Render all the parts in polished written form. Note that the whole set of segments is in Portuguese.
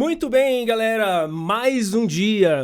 Muito bem, galera, mais um dia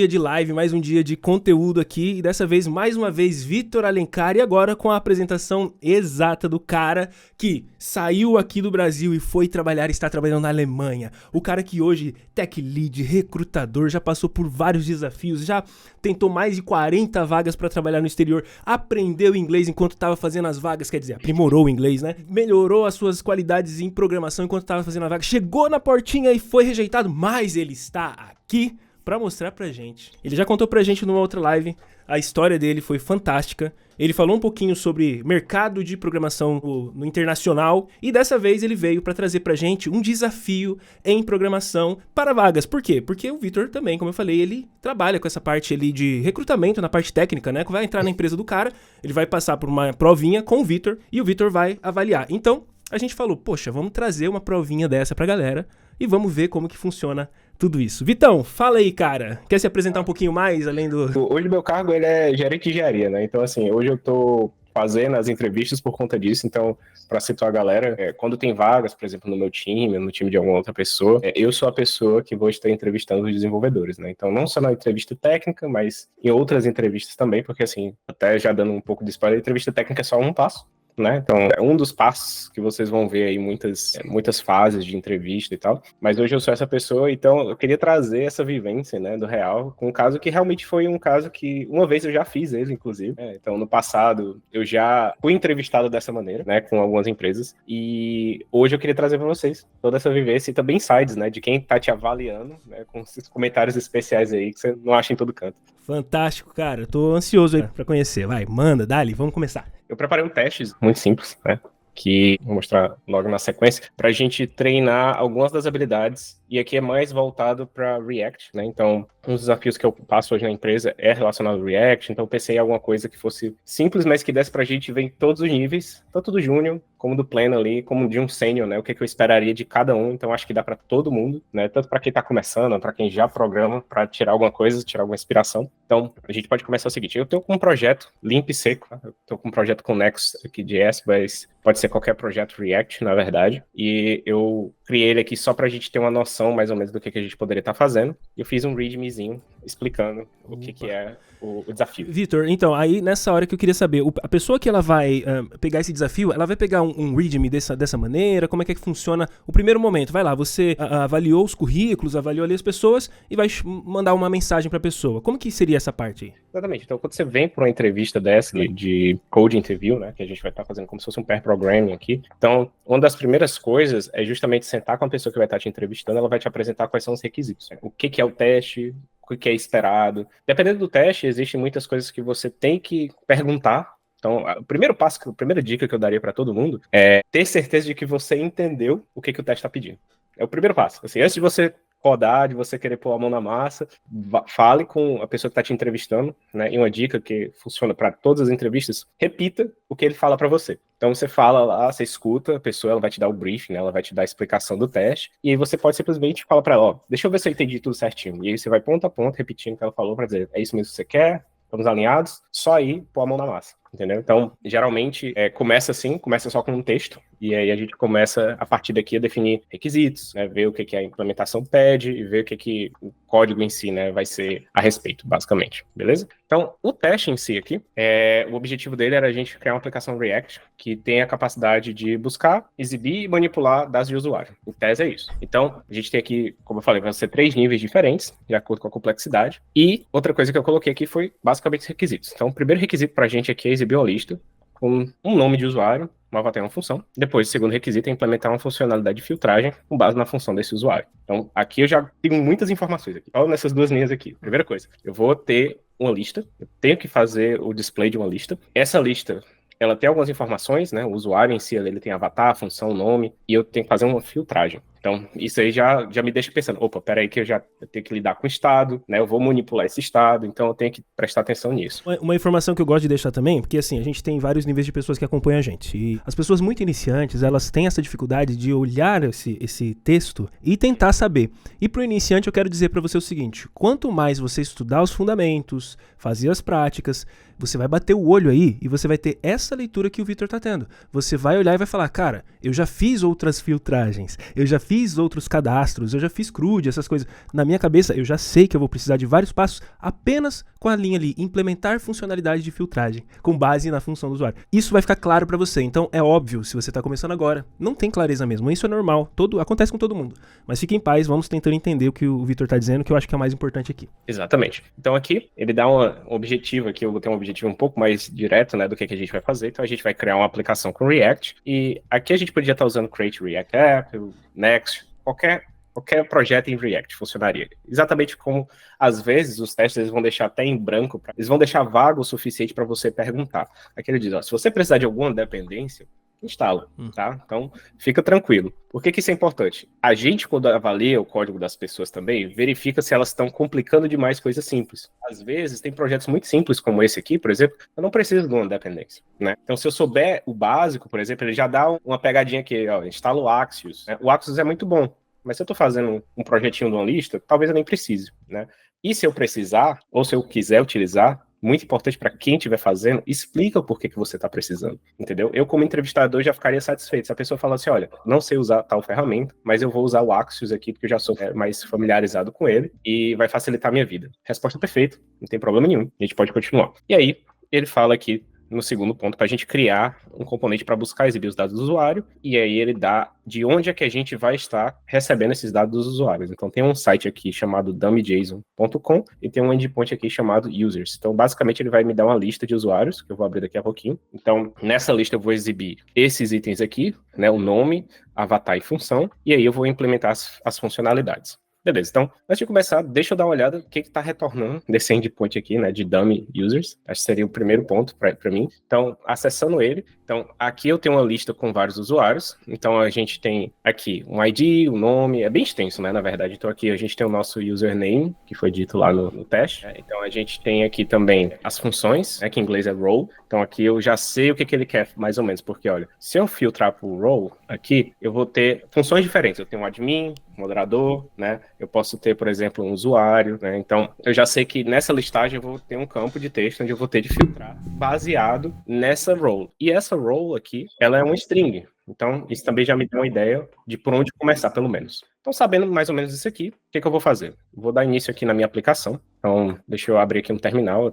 de live, mais um dia de conteúdo aqui e dessa vez, mais uma vez, Vitor Alencar e agora com a apresentação exata do cara que saiu aqui do Brasil e foi trabalhar, está trabalhando na Alemanha, o cara que hoje, tech lead, recrutador, já passou por vários desafios, já tentou mais de 40 vagas para trabalhar no exterior, aprendeu inglês enquanto estava fazendo as vagas, quer dizer, aprimorou o inglês, né? Melhorou as suas qualidades em programação enquanto estava fazendo a vaga, chegou na portinha e foi rejeitado, mas ele está aqui pra mostrar pra gente. Ele já contou pra gente numa outra live, a história dele foi fantástica. Ele falou um pouquinho sobre mercado de programação no internacional e dessa vez ele veio pra trazer pra gente um desafio em programação para vagas. Por quê? Porque o Vitor também, como eu falei, ele trabalha com essa parte ali de recrutamento na parte técnica, né? Que vai entrar na empresa do cara, ele vai passar por uma provinha com o Vitor e o Vitor vai avaliar. Então, a gente falou, poxa, vamos trazer uma provinha dessa pra galera e vamos ver como que funciona tudo isso. Vitão, fala aí, cara. Quer se apresentar um pouquinho mais, além do... Hoje meu cargo ele é gerente de engenharia, né? Então, assim, hoje eu tô fazendo as entrevistas por conta disso. Então, para situar a galera, quando tem vagas, por exemplo, no meu time, no time de alguma outra pessoa, eu sou a pessoa que vou estar entrevistando os desenvolvedores, né? Então, não só na entrevista técnica, mas em outras entrevistas também, porque, assim, até já dando um pouco de spoiler, a entrevista técnica é só um passo. Né? Então, é um dos passos que vocês vão ver aí muitas fases de entrevista e tal, mas hoje eu sou essa pessoa, então eu queria trazer essa vivência, né, do real, com um caso que realmente foi um caso que uma vez eu já fiz ele, inclusive, então no passado eu já fui entrevistado dessa maneira, né, com algumas empresas, e hoje eu queria trazer para vocês toda essa vivência e também insights, né, de quem tá te avaliando, né, com esses comentários especiais aí que você não acha em todo canto. Fantástico, cara, eu tô ansioso aí pra conhecer, vai, manda, dali, vamos começar. Eu preparei um teste muito simples, né? Que vou mostrar logo na sequência, para a gente treinar algumas das habilidades, e aqui é mais voltado para React, né? Então, um dos desafios que eu passo hoje na empresa é relacionado ao React, então eu pensei em alguma coisa que fosse simples, mas que desse para a gente ver em todos os níveis, tanto do Júnior, como do Pleno ali, como de um Sênior, né? O que eu esperaria de cada um, então acho que dá para todo mundo, né? Tanto para quem está começando, para quem já programa, para tirar alguma coisa, tirar alguma inspiração. Então, a gente pode começar o seguinte, eu estou com um projeto limpo e seco, tá? Eu estou com um projeto com Next aqui de JS, mas pode ser qualquer projeto React, na verdade, e eu criei ele aqui só para a gente ter uma noção mais ou menos do que a gente poderia estar fazendo. Eu fiz um readmezinho explicando o que é o desafio. Vitor, então, aí nessa hora que eu queria saber, a pessoa que ela vai pegar esse desafio, ela vai pegar um readme dessa maneira? Como é que funciona o primeiro momento? Vai lá, você avaliou os currículos, avaliou ali as pessoas e vai mandar uma mensagem para a pessoa. Como que seria essa parte aí? Exatamente. Então, quando você vem para uma entrevista dessa, de code interview, né, que a gente vai estar fazendo como se fosse um pair programming aqui, então, uma das primeiras coisas é justamente sentar com a pessoa que vai estar te entrevistando, ela vai te apresentar quais são os requisitos, né? O que é o teste, o que é esperado. Dependendo do teste, existem muitas coisas que você tem que perguntar. Então, o primeiro passo, a primeira dica que eu daria para todo mundo é ter certeza de que você entendeu o que o teste está pedindo. É o primeiro passo. Assim, antes de você rodar, de você querer pôr a mão na massa, fale com a pessoa que está te entrevistando, né? E uma dica que funciona para todas as entrevistas, repita o que ele fala para você. Então você fala lá, você escuta, a pessoa ela vai te dar o briefing, né? Ela vai te dar a explicação do teste, e aí você pode simplesmente falar para ela, ó, deixa eu ver se eu entendi tudo certinho. E aí você vai ponto a ponto, repetindo o que ela falou para dizer, é isso mesmo que você quer? Estamos alinhados? Só aí, pôr a mão na massa. Entendeu? Então, geralmente, começa assim, começa só com um texto, e aí a gente começa, a partir daqui, a definir requisitos, né, ver o que a implementação pede, e ver o que o código em si, né, vai ser a respeito, basicamente, beleza? Então, o teste em si aqui, o objetivo dele era a gente criar uma aplicação React que tem a capacidade de buscar, exibir e manipular dados de usuário. O teste é isso. Então, a gente tem aqui, como eu falei, vai ser 3 níveis diferentes, de acordo com a complexidade, e outra coisa que eu coloquei aqui foi, basicamente, os requisitos. Então, o primeiro requisito para a gente aqui é exibir uma lista com um nome de usuário, uma avatar e uma função. Depois, o segundo requisito é implementar uma funcionalidade de filtragem com base na função desse usuário. Então, aqui eu já tenho muitas informações aqui. Olha nessas duas linhas aqui. Primeira coisa, eu vou ter uma lista, eu tenho que fazer o display de uma lista. Essa lista, ela tem algumas informações, né? O usuário em si, ele tem avatar, função, nome, e eu tenho que fazer uma filtragem. Então, isso aí já me deixa pensando, opa, peraí que eu tenho que lidar com o estado, né? Eu vou manipular esse estado, então eu tenho que prestar atenção nisso. Uma informação que eu gosto de deixar também, porque assim, a gente tem vários níveis de pessoas que acompanham a gente. E as pessoas muito iniciantes, elas têm essa dificuldade de olhar esse texto e tentar saber. E pro iniciante eu quero dizer para você o seguinte, quanto mais você estudar os fundamentos, fazer as práticas, Você vai bater o olho aí e você vai ter essa leitura que o Vitor tá tendo. Você vai olhar e vai falar, cara, eu já fiz outras filtragens, eu já fiz outros cadastros, eu já fiz CRUD, essas coisas. Na minha cabeça, eu já sei que eu vou precisar de vários passos apenas com a linha ali, implementar funcionalidade de filtragem, com base na função do usuário. Isso vai ficar claro para você. Então, é óbvio, se você tá começando agora, não tem clareza mesmo. Isso é normal, acontece com todo mundo. Mas fique em paz, vamos tentando entender o que o Vitor tá dizendo, que eu acho que é o mais importante aqui. Exatamente. Então aqui, ele dá um objetivo aqui, eu vou ter um objetivo um pouco mais direto, né, do que a gente vai fazer. Então a gente vai criar uma aplicação com React, e aqui a gente podia estar usando Create React App, Next, qualquer projeto em React funcionaria. Exatamente como, às vezes, os testes eles vão deixar até em branco, eles vão deixar vago o suficiente para você perguntar. Aqui ele diz, ó, se você precisar de alguma dependência, instala, tá? Então, fica tranquilo. Por que isso é importante? A gente, quando avalia o código das pessoas também, verifica se elas estão complicando demais coisas simples. Às vezes, tem projetos muito simples, como esse aqui, por exemplo, eu não preciso de uma dependência, né? Então, se eu souber o básico, por exemplo, ele já dá uma pegadinha aqui, ó, instala o Axios, né? O Axios é muito bom, mas se eu estou fazendo um projetinho de uma lista, talvez eu nem precise, né? E se eu precisar, ou se eu quiser utilizar, muito importante para quem estiver fazendo, explica o porquê que você está precisando, entendeu? Eu, como entrevistador, já ficaria satisfeito se a pessoa fala assim, olha, não sei usar tal ferramenta, mas eu vou usar o Axios aqui, porque eu já sou mais familiarizado com ele, e vai facilitar a minha vida. Resposta perfeita, não tem problema nenhum, a gente pode continuar. E aí, ele fala aqui, no segundo ponto, para a gente criar um componente para buscar e exibir os dados do usuário, e aí ele dá de onde é que a gente vai estar recebendo esses dados dos usuários. Então tem um site aqui chamado dummyjson.com e tem um endpoint aqui chamado users. Então basicamente ele vai me dar uma lista de usuários, que eu vou abrir daqui a pouquinho. Então nessa lista eu vou exibir esses itens aqui, né, o nome, avatar e função, e aí eu vou implementar as funcionalidades. Beleza, então, antes de começar, deixa eu dar uma olhada o que está retornando desse endpoint aqui, né, de dummy users. Acho que seria o primeiro ponto para mim. Então, acessando ele, então, aqui eu tenho uma lista com vários usuários. Então, a gente tem aqui um ID, um nome, é bem extenso, né, na verdade. Então, aqui a gente tem o nosso username, que foi dito lá no teste. Então, a gente tem aqui também as funções, né, que em inglês é role. Então, aqui eu já sei o que ele quer, mais ou menos, porque, olha, se eu filtrar por role, aqui, eu vou ter funções diferentes. Eu tenho um admin, moderador, né? Eu posso ter, por exemplo, um usuário, né? Então, eu já sei que nessa listagem eu vou ter um campo de texto onde eu vou ter de filtrar baseado nessa role. E essa role aqui, ela é uma string. Então, isso também já me dá uma ideia de por onde começar, pelo menos. Então, sabendo mais ou menos isso aqui, o que eu vou fazer? Vou dar início aqui na minha aplicação. Então, deixa eu abrir aqui um terminal,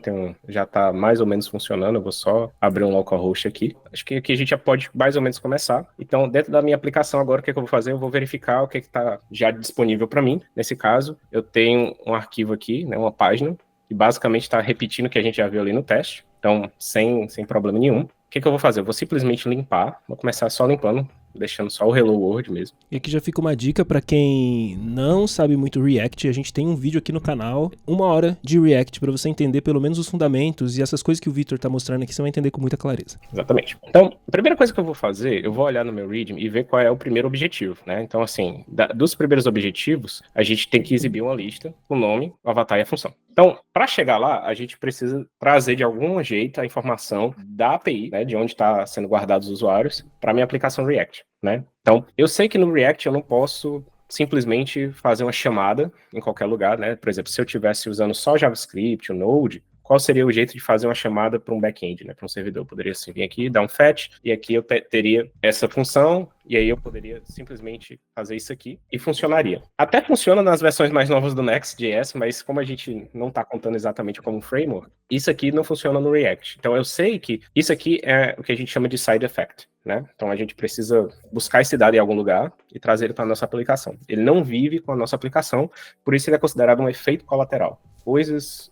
já está mais ou menos funcionando, eu vou só abrir um localhost aqui. Acho que aqui a gente já pode mais ou menos começar. Então, dentro da minha aplicação agora, o que eu vou fazer? Eu vou verificar o que está já disponível para mim. Nesse caso, eu tenho um arquivo aqui, né, uma página, que basicamente está repetindo o que a gente já viu ali no teste. Então, sem problema nenhum. O que eu vou fazer? Eu vou simplesmente limpar, vou começar só limpando, deixando só o Hello World mesmo. E aqui já fica uma dica para quem não sabe muito React, a gente tem um vídeo aqui no canal, 1 hora de React, para você entender pelo menos os fundamentos e essas coisas que o Vitor tá mostrando aqui, você vai entender com muita clareza. Exatamente. Então, a primeira coisa que eu vou fazer, eu vou olhar no meu README e ver qual é o primeiro objetivo, né? Então, assim, dos primeiros objetivos, a gente tem que exibir uma lista, o nome, o avatar e a função. Então, para chegar lá, a gente precisa trazer de algum jeito a informação da API, né, de onde está sendo guardados os usuários, para a minha aplicação React, né? Então, eu sei que no React eu não posso simplesmente fazer uma chamada em qualquer lugar, né? Por exemplo, se eu estivesse usando só JavaScript, o Node, qual seria o jeito de fazer uma chamada para um back-end, né, para um servidor? Eu poderia assim, vir aqui, dar um fetch, e aqui eu teria essa função, e aí eu poderia simplesmente fazer isso aqui, e funcionaria. Até funciona nas versões mais novas do Next.js, mas como a gente não está contando exatamente como um framework, isso aqui não funciona no React. Então eu sei que isso aqui é o que a gente chama de side effect, né? Então a gente precisa buscar esse dado em algum lugar e trazer ele para a nossa aplicação. Ele não vive com a nossa aplicação, por isso ele é considerado um efeito colateral.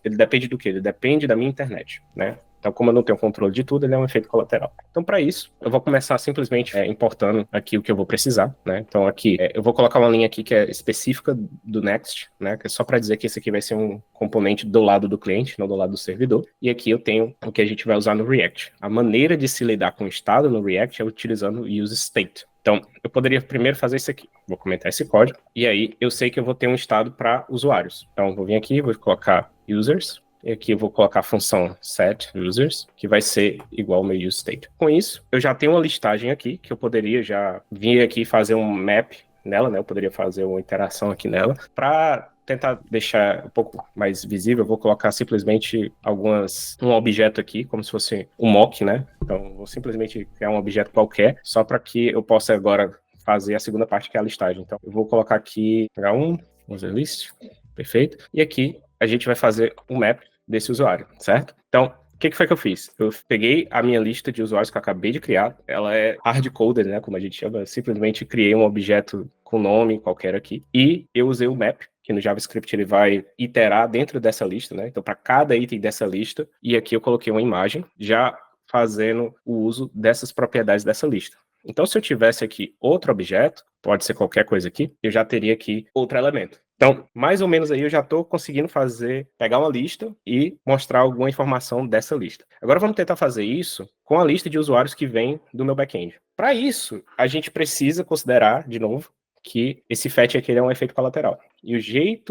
Ele depende do quê? Ele depende da minha internet, né? Então, como eu não tenho controle de tudo, ele é um efeito colateral. Então, para isso, eu vou começar simplesmente importando aqui o que eu vou precisar, né? Então, aqui, eu vou colocar uma linha aqui que é específica do Next, né? Que é só para dizer que esse aqui vai ser um componente do lado do cliente, não do lado do servidor. E aqui eu tenho o que a gente vai usar no React. A maneira de se lidar com o estado no React é utilizando o useState. Então, eu poderia primeiro fazer isso aqui. Vou comentar esse código. E aí, eu sei que eu vou ter um estado para usuários. Então, vou vir aqui, vou colocar users. E aqui eu vou colocar a função setUsers, que vai ser igual ao meu useState. Com isso, eu já tenho uma listagem aqui, que eu poderia já vir aqui fazer um map nela, né? Eu poderia fazer uma interação aqui nela, para tentar deixar um pouco mais visível, eu vou colocar simplesmente um objeto aqui, como se fosse um mock, né? Então, vou simplesmente criar um objeto qualquer, só para que eu possa agora fazer a segunda parte, que é a listagem. Então, eu vou colocar aqui, user list, perfeito. E aqui, a gente vai fazer um map desse usuário, certo? Então, o que foi que eu fiz? Eu peguei a minha lista de usuários que eu acabei de criar, ela é hard-coded, né, como a gente chama, eu simplesmente criei um objeto com nome qualquer aqui, e eu usei o map, que no JavaScript ele vai iterar dentro dessa lista, né, então para cada item dessa lista, e aqui eu coloquei uma imagem, já fazendo o uso dessas propriedades dessa lista. Então, se eu tivesse aqui outro objeto, pode ser qualquer coisa aqui, eu já teria aqui outro elemento. Então, mais ou menos aí eu já estou conseguindo pegar uma lista e mostrar alguma informação dessa lista. Agora vamos tentar fazer isso com a lista de usuários que vem do meu back-end. Para isso, a gente precisa considerar, de novo, que esse fetch aqui é um efeito colateral. E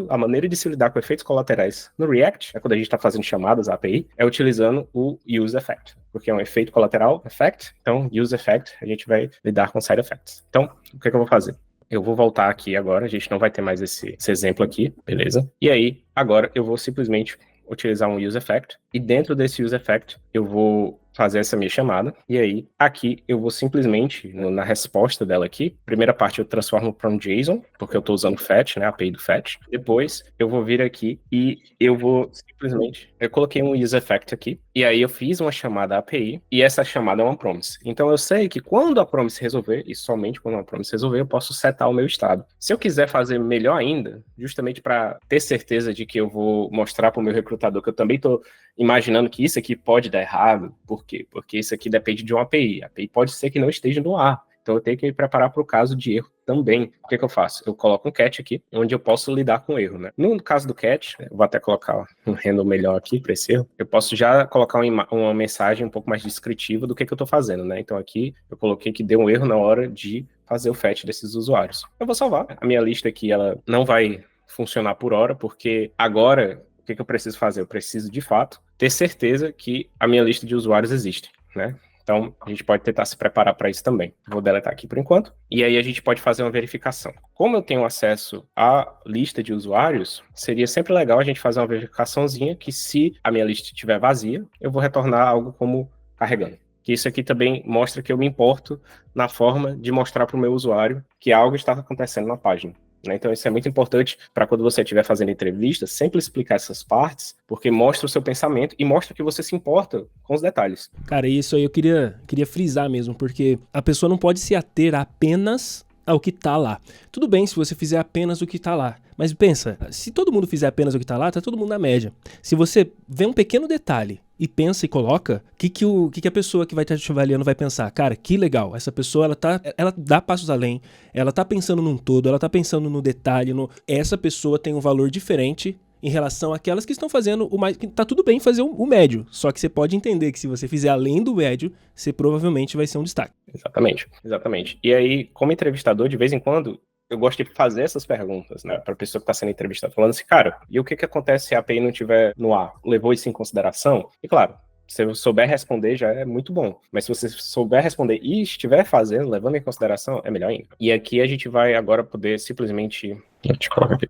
a maneira de se lidar com efeitos colaterais no React, quando a gente está fazendo chamadas à API, é utilizando o use effect, porque é um efeito colateral, effect, então use effect, a gente vai lidar com side effects. Então, o que eu vou fazer? Eu vou voltar aqui agora, a gente não vai ter mais esse exemplo aqui, beleza? E aí, agora eu vou simplesmente utilizar um use effect, e dentro desse use effect, eu vou fazer essa minha chamada, e aí, aqui, eu vou simplesmente, na resposta dela aqui, primeira parte eu transformo para um JSON, porque eu estou usando fetch, né, a API do fetch, depois eu vou vir aqui e eu vou simplesmente, eu coloquei um use effect aqui, e aí eu fiz uma chamada API, e essa chamada é uma promise. Então eu sei que quando a promise resolver, e somente quando a promise resolver, eu posso setar o meu estado. Se eu quiser fazer melhor ainda, justamente para ter certeza de que eu vou mostrar para o meu recrutador que eu também estou imaginando que isso aqui pode dar errado. Por quê? Porque isso aqui depende de uma API. A API pode ser que não esteja no ar. Então eu tenho que me preparar para o caso de erro também. O que eu faço? Eu coloco um catch aqui, onde eu posso lidar com o erro, né? No caso do catch, eu vou até colocar um handle melhor aqui para esse erro, eu posso já colocar uma mensagem um pouco mais descritiva do que eu estou fazendo, né? Então aqui eu coloquei que deu um erro na hora de fazer o fetch desses usuários. Eu vou salvar. A minha lista aqui, ela não vai funcionar por hora, porque agora, o que eu preciso fazer? Eu preciso, de fato, ter certeza que a minha lista de usuários existe, né? Então, a gente pode tentar se preparar para isso também. Vou deletar aqui por enquanto. E aí a gente pode fazer uma verificação. Como eu tenho acesso à lista de usuários, seria sempre legal a gente fazer uma verificaçãozinha que se a minha lista estiver vazia, eu vou retornar algo como carregando. Que isso aqui também mostra que eu me importo na forma de mostrar para o meu usuário que algo está acontecendo na página. Então isso é muito importante para quando você estiver fazendo entrevista, sempre explicar essas partes, porque mostra o seu pensamento e mostra que você se importa com os detalhes. Cara, isso aí eu queria frisar mesmo, porque a pessoa não pode se ater apenas ao que tá lá. Tudo bem se você fizer apenas o que tá lá, mas pensa, se todo mundo fizer apenas o que tá lá, tá todo mundo na média. Se você vê um pequeno detalhe e pensa e coloca, o que a pessoa que vai estar te avaliando vai pensar? Cara, que legal, essa pessoa, ela dá passos além, ela tá pensando num todo, ela tá pensando no detalhe, essa pessoa tem um valor diferente em relação àquelas que estão fazendo o mais... Tá tudo bem fazer o médio, só que você pode entender que se você fizer além do médio, você provavelmente vai ser um destaque. Exatamente. E aí, como entrevistador, de vez em quando, eu gosto de fazer essas perguntas, né, para a pessoa que está sendo entrevistada, falando assim, cara, e o que acontece se a API não estiver no ar? Levou isso em consideração? E claro, se eu souber responder, já é muito bom. Mas se você souber responder e estiver fazendo, levando em consideração, é melhor ainda. E aqui a gente vai agora poder simplesmente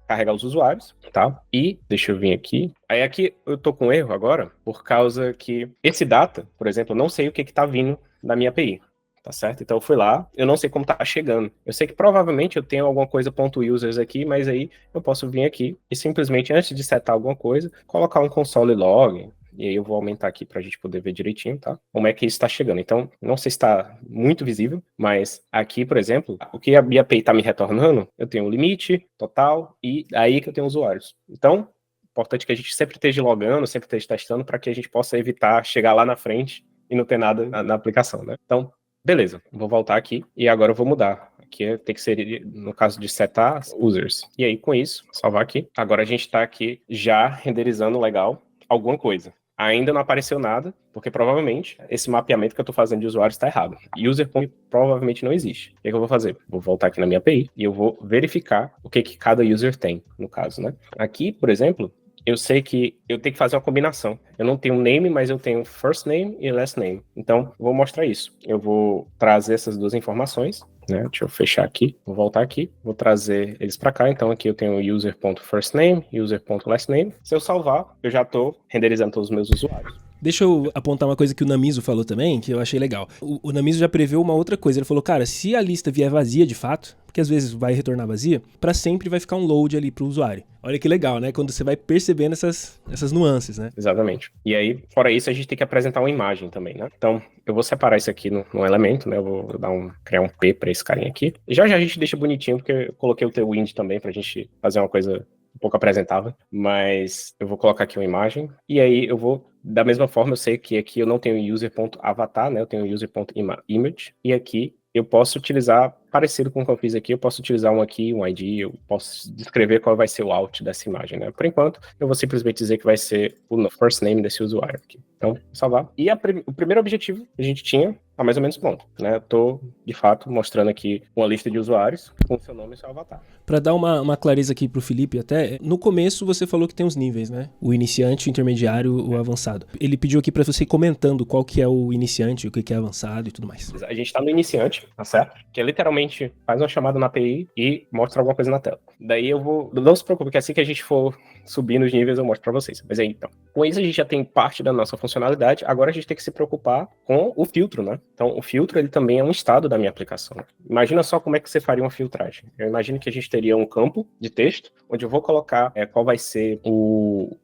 carregar os usuários, tá? E, deixa eu vir aqui. Aí aqui eu tô com erro agora, por causa que esse data, por exemplo, eu não sei o que tá vindo da minha API. Tá certo? Então eu fui lá, eu não sei como tá chegando. Eu sei que provavelmente eu tenho alguma coisa .users aqui, mas aí eu posso vir aqui e simplesmente, antes de setar alguma coisa, colocar um console log, e aí eu vou aumentar aqui pra gente poder ver direitinho, tá? Como é que isso tá chegando. Então, não sei se tá muito visível, mas aqui, por exemplo, o que a minha API tá me retornando, eu tenho o limite total e aí que eu tenho usuários. Então, importante que a gente sempre esteja logando, sempre esteja testando para que a gente possa evitar chegar lá na frente e não ter nada na aplicação, né? Então, beleza, vou voltar aqui e agora eu vou mudar. Aqui tem que ser, no caso de setar, users. E aí, com isso, salvar aqui. Agora a gente está aqui já renderizando legal alguma coisa. Ainda não apareceu nada, porque provavelmente esse mapeamento que eu estou fazendo de usuário está errado. User point provavelmente não existe. O que eu vou fazer? Vou voltar aqui na minha API e eu vou verificar o que cada user tem, no caso, né? Aqui, por exemplo, eu sei que eu tenho que fazer uma combinação. Eu não tenho name, mas eu tenho first name e last name. Então, vou mostrar isso. Eu vou trazer essas duas informações né? Deixa eu fechar aqui, vou voltar aqui, vou trazer eles para cá. Então aqui eu tenho user.firstname, user.lastname. Se eu salvar, eu já estou renderizando todos os meus usuários. Deixa eu apontar uma coisa que o Namiso falou também, que eu achei legal. O Namiso já preveu uma outra coisa. Ele falou, cara, se a lista vier vazia de fato, porque às vezes vai retornar vazia, pra sempre vai ficar um load ali pro usuário. Olha que legal, né? Quando você vai percebendo essas nuances, né? Exatamente. E aí, fora isso, a gente tem que apresentar uma imagem também, né? Então, eu vou separar isso aqui num elemento, né? Eu vou criar um P pra esse carinha aqui. E já a gente deixa bonitinho, porque eu coloquei o Tailwind também pra gente fazer uma coisa um pouco apresentável, mas eu vou colocar aqui uma imagem, e aí eu vou, da mesma forma, eu sei que aqui eu não tenho user.avatar, né, eu tenho user.image, e aqui eu posso utilizar, parecido com o que eu fiz aqui, eu posso utilizar um aqui, um ID, eu posso descrever qual vai ser o out dessa imagem, né, por enquanto, eu vou simplesmente dizer que vai ser o first name desse usuário aqui. Então, salvar. E o primeiro objetivo que a gente tinha tá mais ou menos pronto, né? Eu tô, de fato, mostrando aqui uma lista de usuários com seu nome e seu avatar. Para dar uma clareza aqui pro Felipe até, no começo você falou que tem os níveis, né? O iniciante, o intermediário, o avançado. Ele pediu aqui para você ir comentando qual que é o iniciante, o que é avançado e tudo mais. A gente tá no iniciante, tá certo? Que é literalmente faz uma chamada na API e mostra alguma coisa na tela. Daí eu vou... Não se preocupe, que assim que a gente for subir nos níveis eu mostro para vocês. Mas aí, então, com isso a gente já tem parte da nossa funcionalidade, agora a gente tem que se preocupar com o filtro, né? Então, o filtro, ele também é um estado da minha aplicação. Imagina só como é que você faria uma filtragem. Eu imagino que a gente teria um campo de texto, onde eu vou colocar qual vai ser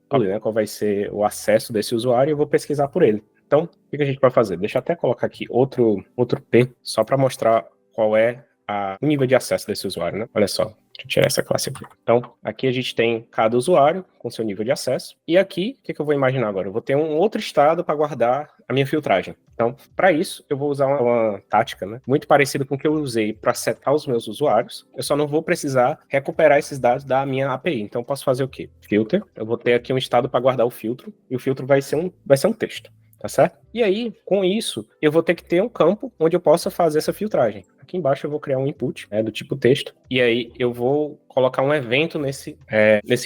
qual vai ser o acesso desse usuário e eu vou pesquisar por ele. Então, o que a gente vai fazer? Deixa eu até colocar aqui outro P, só para mostrar qual é o nível de acesso desse usuário, né? Olha só, deixa eu tirar essa classe aqui. Então, aqui a gente tem cada usuário com seu nível de acesso. E aqui, o que eu vou imaginar agora? Eu vou ter um outro estado para guardar a minha filtragem. Então, para isso, eu vou usar uma tática, né? Muito parecida com o que eu usei para setar os meus usuários. Eu só não vou precisar recuperar esses dados da minha API. Então, eu posso fazer o quê? Filter. Eu vou ter aqui um estado para guardar o filtro. E o filtro vai ser um texto. Tá certo? E aí, com isso, eu vou ter que ter um campo onde eu possa fazer essa filtragem. Aqui embaixo eu vou criar um input, do tipo texto, e aí eu vou colocar um evento nesse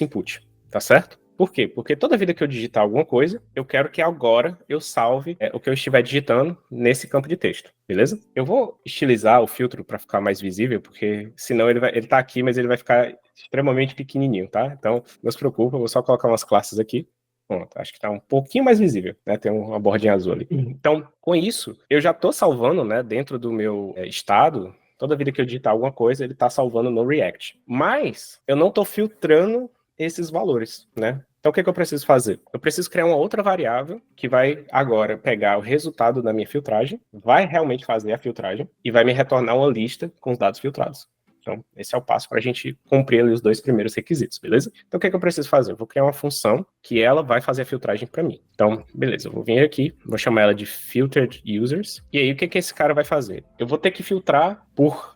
input, tá certo? Por quê? Porque toda vida que eu digitar alguma coisa, eu quero que agora eu salve o que eu estiver digitando nesse campo de texto, beleza? Eu vou estilizar o filtro para ficar mais visível, porque senão ele tá aqui, mas ele vai ficar extremamente pequenininho, tá? Então, não se preocupe, eu vou só colocar umas classes aqui. Pronto, acho que tá um pouquinho mais visível, né? Tem uma bordinha azul ali. Então, com isso, eu já tô salvando, né, dentro do meu estado, toda vida que eu digitar alguma coisa, ele tá salvando no React. Mas, eu não tô filtrando esses valores, né? Então, o que eu preciso fazer? Eu preciso criar uma outra variável que vai agora pegar o resultado da minha filtragem, vai realmente fazer a filtragem e vai me retornar uma lista com os dados filtrados. Então, esse é o passo para a gente cumprir ali os dois primeiros requisitos, beleza? Então, o que eu preciso fazer? Eu vou criar uma função que ela vai fazer a filtragem para mim. Então, beleza, eu vou vir aqui, vou chamar ela de filtered users. E aí, o que esse cara vai fazer? Eu vou ter que filtrar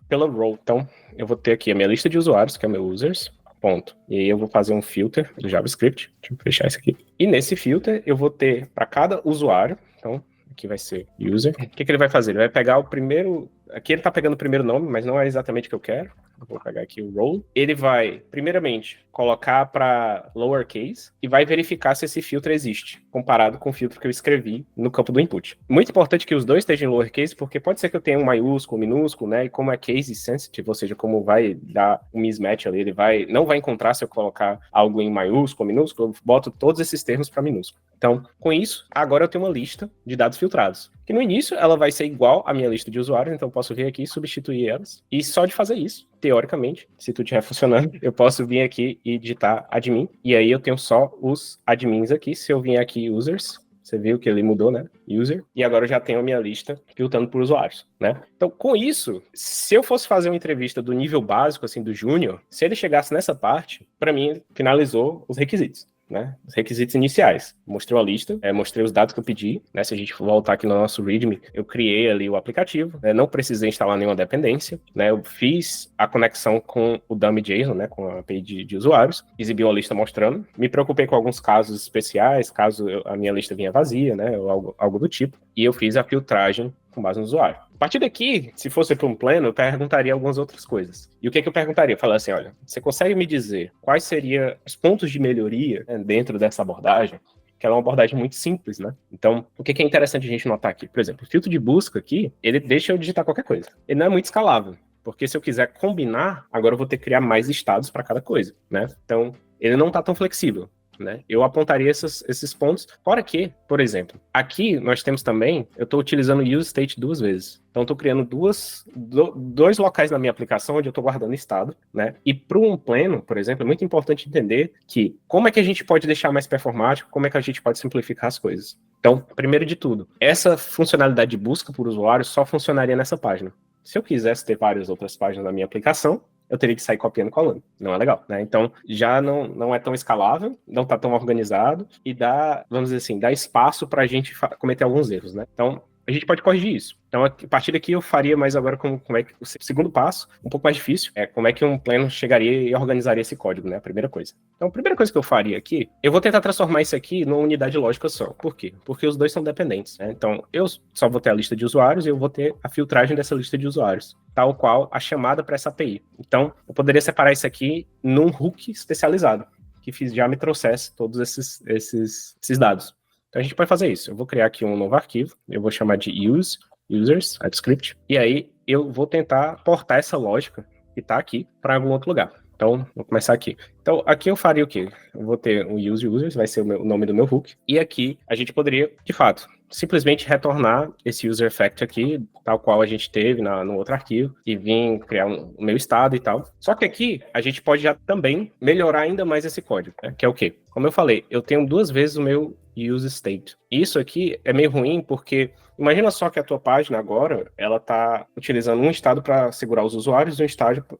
pela role. Então, eu vou ter aqui a minha lista de usuários, que é o meu users, ponto. E aí eu vou fazer um filter do JavaScript. Deixa eu fechar isso aqui. E nesse filter, eu vou ter para cada usuário, então, aqui vai ser user. O que ele vai fazer? Ele vai pegar o primeiro... Aqui ele tá pegando o primeiro nome, mas não é exatamente o que eu quero. Eu vou pegar aqui o role. Ele vai, primeiramente, colocar para lowercase e vai verificar se esse filtro existe, comparado com o filtro que eu escrevi no campo do input. Muito importante que os dois estejam em lowercase, porque pode ser que eu tenha um maiúsculo, minúsculo, né? E como é case sensitive, ou seja, como vai dar um mismatch ali, ele não vai encontrar se eu colocar algo em maiúsculo, minúsculo, eu boto todos esses termos para minúsculo. Então, com isso, agora eu tenho uma lista de dados filtrados. Que no início ela vai ser igual à minha lista de usuários, então eu posso vir aqui e substituir elas. E só de fazer isso, teoricamente, se tudo estiver funcionando, eu posso vir aqui e digitar admin. E aí eu tenho só os admins aqui. Se eu vier aqui users, você viu que ele mudou, né? User. E agora eu já tenho a minha lista filtrando por usuários, né? Então, com isso, se eu fosse fazer uma entrevista do nível básico, assim, do júnior, se ele chegasse nessa parte, para mim, finalizou os requisitos. Né, os requisitos iniciais. Mostrei a lista, mostrei os dados que eu pedi, né, se a gente voltar aqui no nosso README, eu criei ali o aplicativo, não precisei instalar nenhuma dependência, né, eu fiz a conexão com o dummy JSON, né, com a API de usuários, exibi uma lista mostrando, me preocupei com alguns casos especiais, caso a minha lista vinha vazia, né, ou algo do tipo, e eu fiz a filtragem com base no usuário. A partir daqui, se fosse para um plano, eu perguntaria algumas outras coisas. E o que eu perguntaria? Eu falaria assim, olha, você consegue me dizer quais seriam os pontos de melhoria, né, dentro dessa abordagem? Que ela é uma abordagem muito simples, né? Então, o que é interessante a gente notar aqui? Por exemplo, o filtro de busca aqui, ele deixa eu digitar qualquer coisa. Ele não é muito escalável. Porque se eu quiser combinar, agora eu vou ter que criar mais estados para cada coisa, né? Então, ele não está tão flexível. Né? Eu apontaria esses pontos. Fora que, por exemplo, aqui nós temos também, eu estou utilizando o useState 2 vezes. Então, estou criando dois locais na minha aplicação onde eu estou guardando estado. Né? E para um pleno, por exemplo, é muito importante entender que como é que a gente pode deixar mais performático, como é que a gente pode simplificar as coisas. Então, primeiro de tudo, essa funcionalidade de busca por usuário só funcionaria nessa página. Se eu quisesse ter várias outras páginas na minha aplicação, eu teria que sair copiando e colando. Não é legal, né? Então, já não é tão escalável, não está tão organizado e dá, vamos dizer assim, dá espaço para a gente cometer alguns erros, né? Então, a gente pode corrigir isso. Então, a partir daqui, eu faria mais agora como é que o segundo passo, um pouco mais difícil, é como é que um pleno chegaria e organizaria esse código, né? A primeira coisa. Então, a primeira coisa que eu faria aqui, eu vou tentar transformar isso aqui numa unidade lógica só. Por quê? Porque os dois são dependentes, né? Então, eu só vou ter a lista de usuários e eu vou ter a filtragem dessa lista de usuários, tal qual a chamada para essa API. Então, eu poderia separar isso aqui num hook especializado, que já me trouxesse todos esses dados. Então, a gente pode fazer isso. Eu vou criar aqui um novo arquivo, eu vou chamar de users, TypeScript, e aí eu vou tentar portar essa lógica que está aqui para algum outro lugar. Então, vou começar aqui. Então, aqui eu faria o quê? Eu vou ter um users, vai ser o nome do meu hook, e aqui a gente poderia, de fato, simplesmente retornar esse user effect aqui, tal qual a gente teve no outro arquivo, e vir criar o meu estado e tal. Só que aqui a gente pode já também melhorar ainda mais esse código, né? Que é o quê? Como eu falei, eu tenho 2 vezes o meu useState. Isso aqui é meio ruim porque imagina só que a tua página agora, ela está utilizando um estado para segurar os usuários e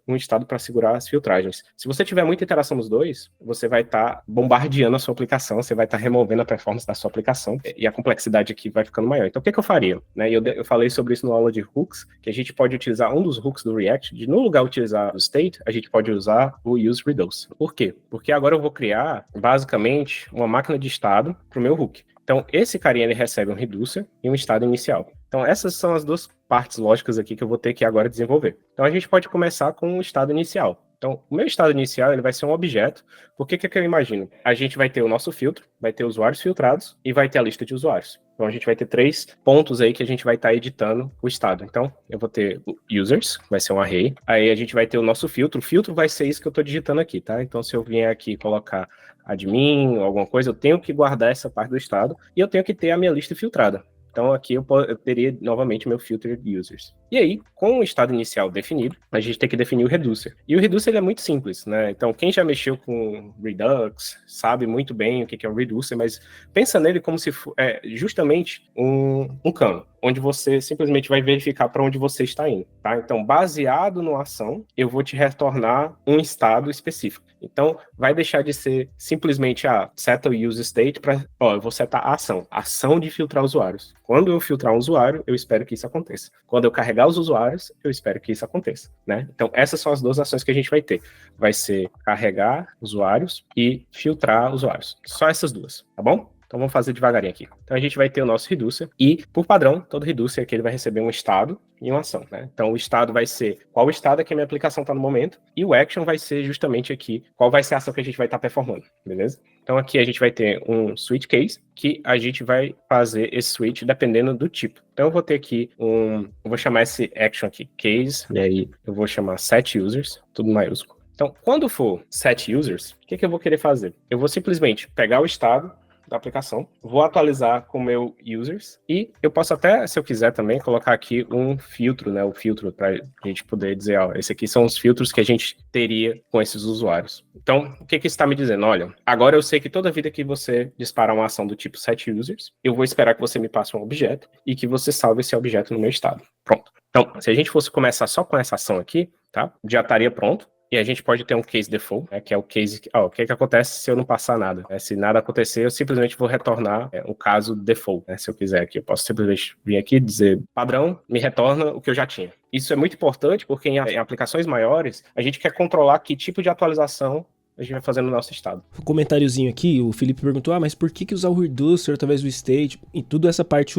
um estado para segurar as filtragens. Se você tiver muita interação nos dois, você vai estar bombardeando a sua aplicação, você vai estar removendo a performance da sua aplicação e a complexidade aqui vai ficando maior. Então, o que eu faria? Né? Eu falei sobre isso na aula de hooks, que a gente pode utilizar um dos hooks do React, de no lugar de utilizar o state, a gente pode usar o useReduce. Por quê? Porque agora eu vou criar, basicamente, uma máquina de estado para o meu hook. Então, esse carinha, ele recebe um reducer e um estado inicial. Então, essas são as duas partes lógicas aqui que eu vou ter que agora desenvolver. Então, a gente pode começar com o estado inicial. Então, o meu estado inicial, ele vai ser um objeto. Por que eu imagino? A gente vai ter o nosso filtro, vai ter usuários filtrados e vai ter a lista de usuários. Então, a gente vai ter 3 pontos aí que a gente vai estar editando o estado. Então, eu vou ter o users, vai ser um array. Aí, a gente vai ter o nosso filtro. O filtro vai ser isso que eu estou digitando aqui, tá? Então, se eu vier aqui colocar admin ou alguma coisa, eu tenho que guardar essa parte do estado e eu tenho que ter a minha lista filtrada. Então, aqui eu teria, novamente, meu filter de users. E aí, com o estado inicial definido, a gente tem que definir o reducer. E o reducer, ele é muito simples, né? Então, quem já mexeu com Redux sabe muito bem o que é o reducer, mas pensa nele como se fosse justamente um cano, onde você simplesmente vai verificar para onde você está indo, tá? Então, baseado na ação, eu vou te retornar um estado específico. Então, vai deixar de ser simplesmente seta o use state para, eu vou setar a ação de filtrar usuários. Quando eu filtrar um usuário, eu espero que isso aconteça. Quando eu carregar os usuários, eu espero que isso aconteça, né? Então, essas são as 2 ações que a gente vai ter. Vai ser carregar usuários e filtrar usuários. Só essas 2, tá bom? Então, vamos fazer devagarinho aqui. Então, a gente vai ter o nosso reducer e, por padrão, todo reducer aqui ele vai receber um estado e uma ação, né? Então, o estado vai ser qual o estado que a minha aplicação está no momento e o action vai ser justamente aqui qual vai ser a ação que a gente vai estar performando, beleza? Então, aqui a gente vai ter um switch case que a gente vai fazer esse switch dependendo do tipo. Então, eu vou ter aqui eu vou chamar esse action aqui case, e aí eu vou chamar set users, tudo maiúsculo. Então, quando for set users, o que eu vou querer fazer? Eu vou simplesmente pegar o estado da aplicação, vou atualizar com o meu users e eu posso até, se eu quiser também, colocar aqui um filtro, né? O filtro para a gente poder dizer, esse aqui são os filtros que a gente teria com esses usuários. Então, o que isso está me dizendo? Olha, agora eu sei que toda vida que você disparar uma ação do tipo set users, eu vou esperar que você me passe um objeto e que você salve esse objeto no meu estado. Pronto. Então, se a gente fosse começar só com essa ação aqui, tá? Já estaria pronto. E a gente pode ter um case default, né, que é o case... o que acontece se eu não passar nada? Se nada acontecer, eu simplesmente vou retornar o caso default. Né, se eu quiser aqui, eu posso simplesmente vir aqui e dizer, padrão, me retorna o que eu já tinha. Isso é muito importante porque em aplicações maiores, a gente quer controlar que tipo de atualização a gente vai fazer no nosso estado. Um comentáriozinho aqui, o Felipe perguntou, mas por que usar o reducer, talvez o state, e tudo essa parte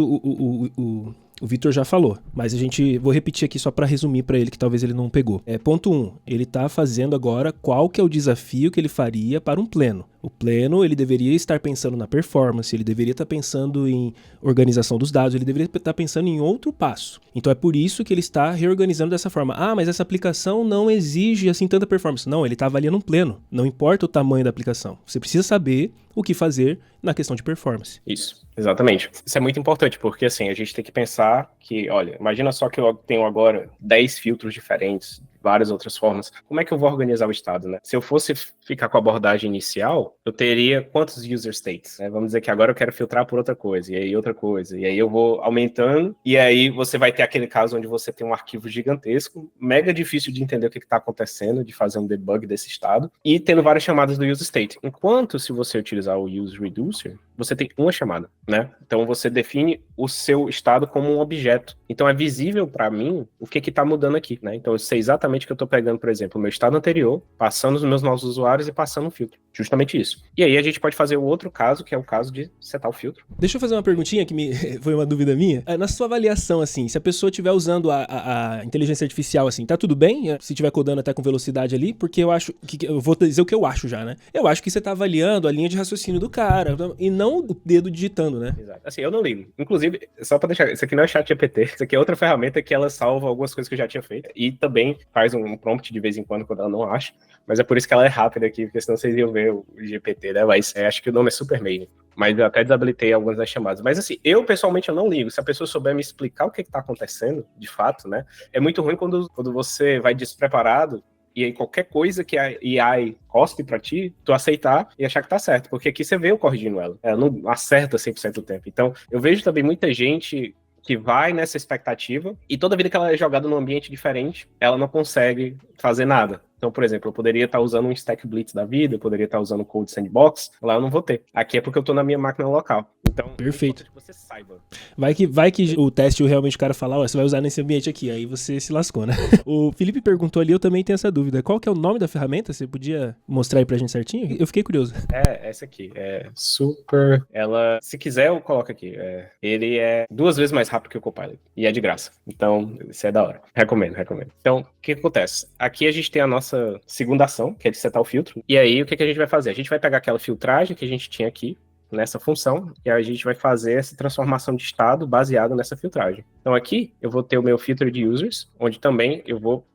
O Vitor já falou, mas vou repetir aqui só para resumir para ele que talvez ele não pegou. Ponto 1, ele tá fazendo agora qual que é o desafio que ele faria para um pleno. O pleno, ele deveria estar pensando na performance, ele deveria estar pensando em organização dos dados, ele deveria estar pensando em outro passo. Então é por isso que ele está reorganizando dessa forma. Ah, mas essa aplicação não exige assim tanta performance. Não, ele está avaliando um pleno. Não importa o tamanho da aplicação. Você precisa saber o que fazer na questão de performance. Isso, exatamente. Isso é muito importante, porque assim, a gente tem que pensar que, olha, imagina só que eu tenho agora 10 filtros diferentes, várias outras formas. Como é que eu vou organizar o estado, né? Se eu fosse ficar com a abordagem inicial, eu teria quantos user states, né? Vamos dizer que agora eu quero filtrar por outra coisa, e aí outra coisa, e aí eu vou aumentando, e aí você vai ter aquele caso onde você tem um arquivo gigantesco, mega difícil de entender o que está acontecendo, de fazer um debug desse estado, e tendo várias chamadas do use state. Enquanto se você utilizar o use reducer, você tem uma chamada, né? Então você define o seu estado como um objeto. Então é visível para mim o que está mudando aqui, né? Então eu sei exatamente que eu estou pegando, por exemplo, o meu estado anterior, passando os meus novos usuários e passando um filtro. Justamente isso. E aí a gente pode fazer o outro caso, que é o caso de setar o filtro. Deixa eu fazer uma perguntinha que foi uma dúvida minha. Na sua avaliação, assim, se a pessoa estiver usando a inteligência artificial, assim, tá tudo bem? Se estiver codando até com velocidade ali, porque eu acho que eu vou dizer o que eu acho já, né? Eu acho que você tá avaliando a linha de raciocínio do cara e não o dedo digitando, né? Exato. Assim, eu não ligo. Inclusive, só pra deixar, isso aqui não é chat GPT, isso aqui é outra ferramenta que ela salva algumas coisas que eu já tinha feito e também faz um prompt de vez em quando ela não acha, mas é por isso que ela é rápida aqui, porque senão vocês iam ver o GPT, né? Mas acho que o nome é Supermaid. Mas eu até desabilitei algumas das chamadas. Mas assim, eu pessoalmente eu não ligo. Se a pessoa souber me explicar o que está acontecendo, de fato, né? É muito ruim quando você vai despreparado e aí qualquer coisa que a AI cospe pra ti, tu aceitar e achar que tá certo. Porque aqui você vê eu corrigindo ela. Ela não acerta 100% do tempo. Então, eu vejo também muita gente que vai nessa expectativa e toda vida que ela é jogada num ambiente diferente, ela não consegue fazer nada. Então, por exemplo, eu poderia estar usando um Stack Blitz da vida, eu poderia estar usando o Code Sandbox, lá eu não vou ter. Aqui é porque eu tô na minha máquina local. Então, perfeito. É que você saiba. Vai que o teste realmente o cara falar, ó, você vai usar nesse ambiente aqui, aí você se lascou, né? O Felipe perguntou ali, eu também tenho essa dúvida. Qual que é o nome da ferramenta? Você podia mostrar aí pra gente certinho? Eu fiquei curioso. Essa aqui. É super... Ela, se quiser, eu coloco aqui. Ele é 2 vezes mais rápido que o Copilot. E é de graça. Então, isso é da hora. Recomendo. Então, o que acontece? Aqui a gente tem a nossa segunda ação, que é de setar o filtro. E aí, o que a gente vai fazer? A gente vai pegar aquela filtragem que a gente tinha aqui, nessa função, e a gente vai fazer essa transformação de estado baseado nessa filtragem. Então aqui, eu vou ter o meu filtro de users, onde também eu vou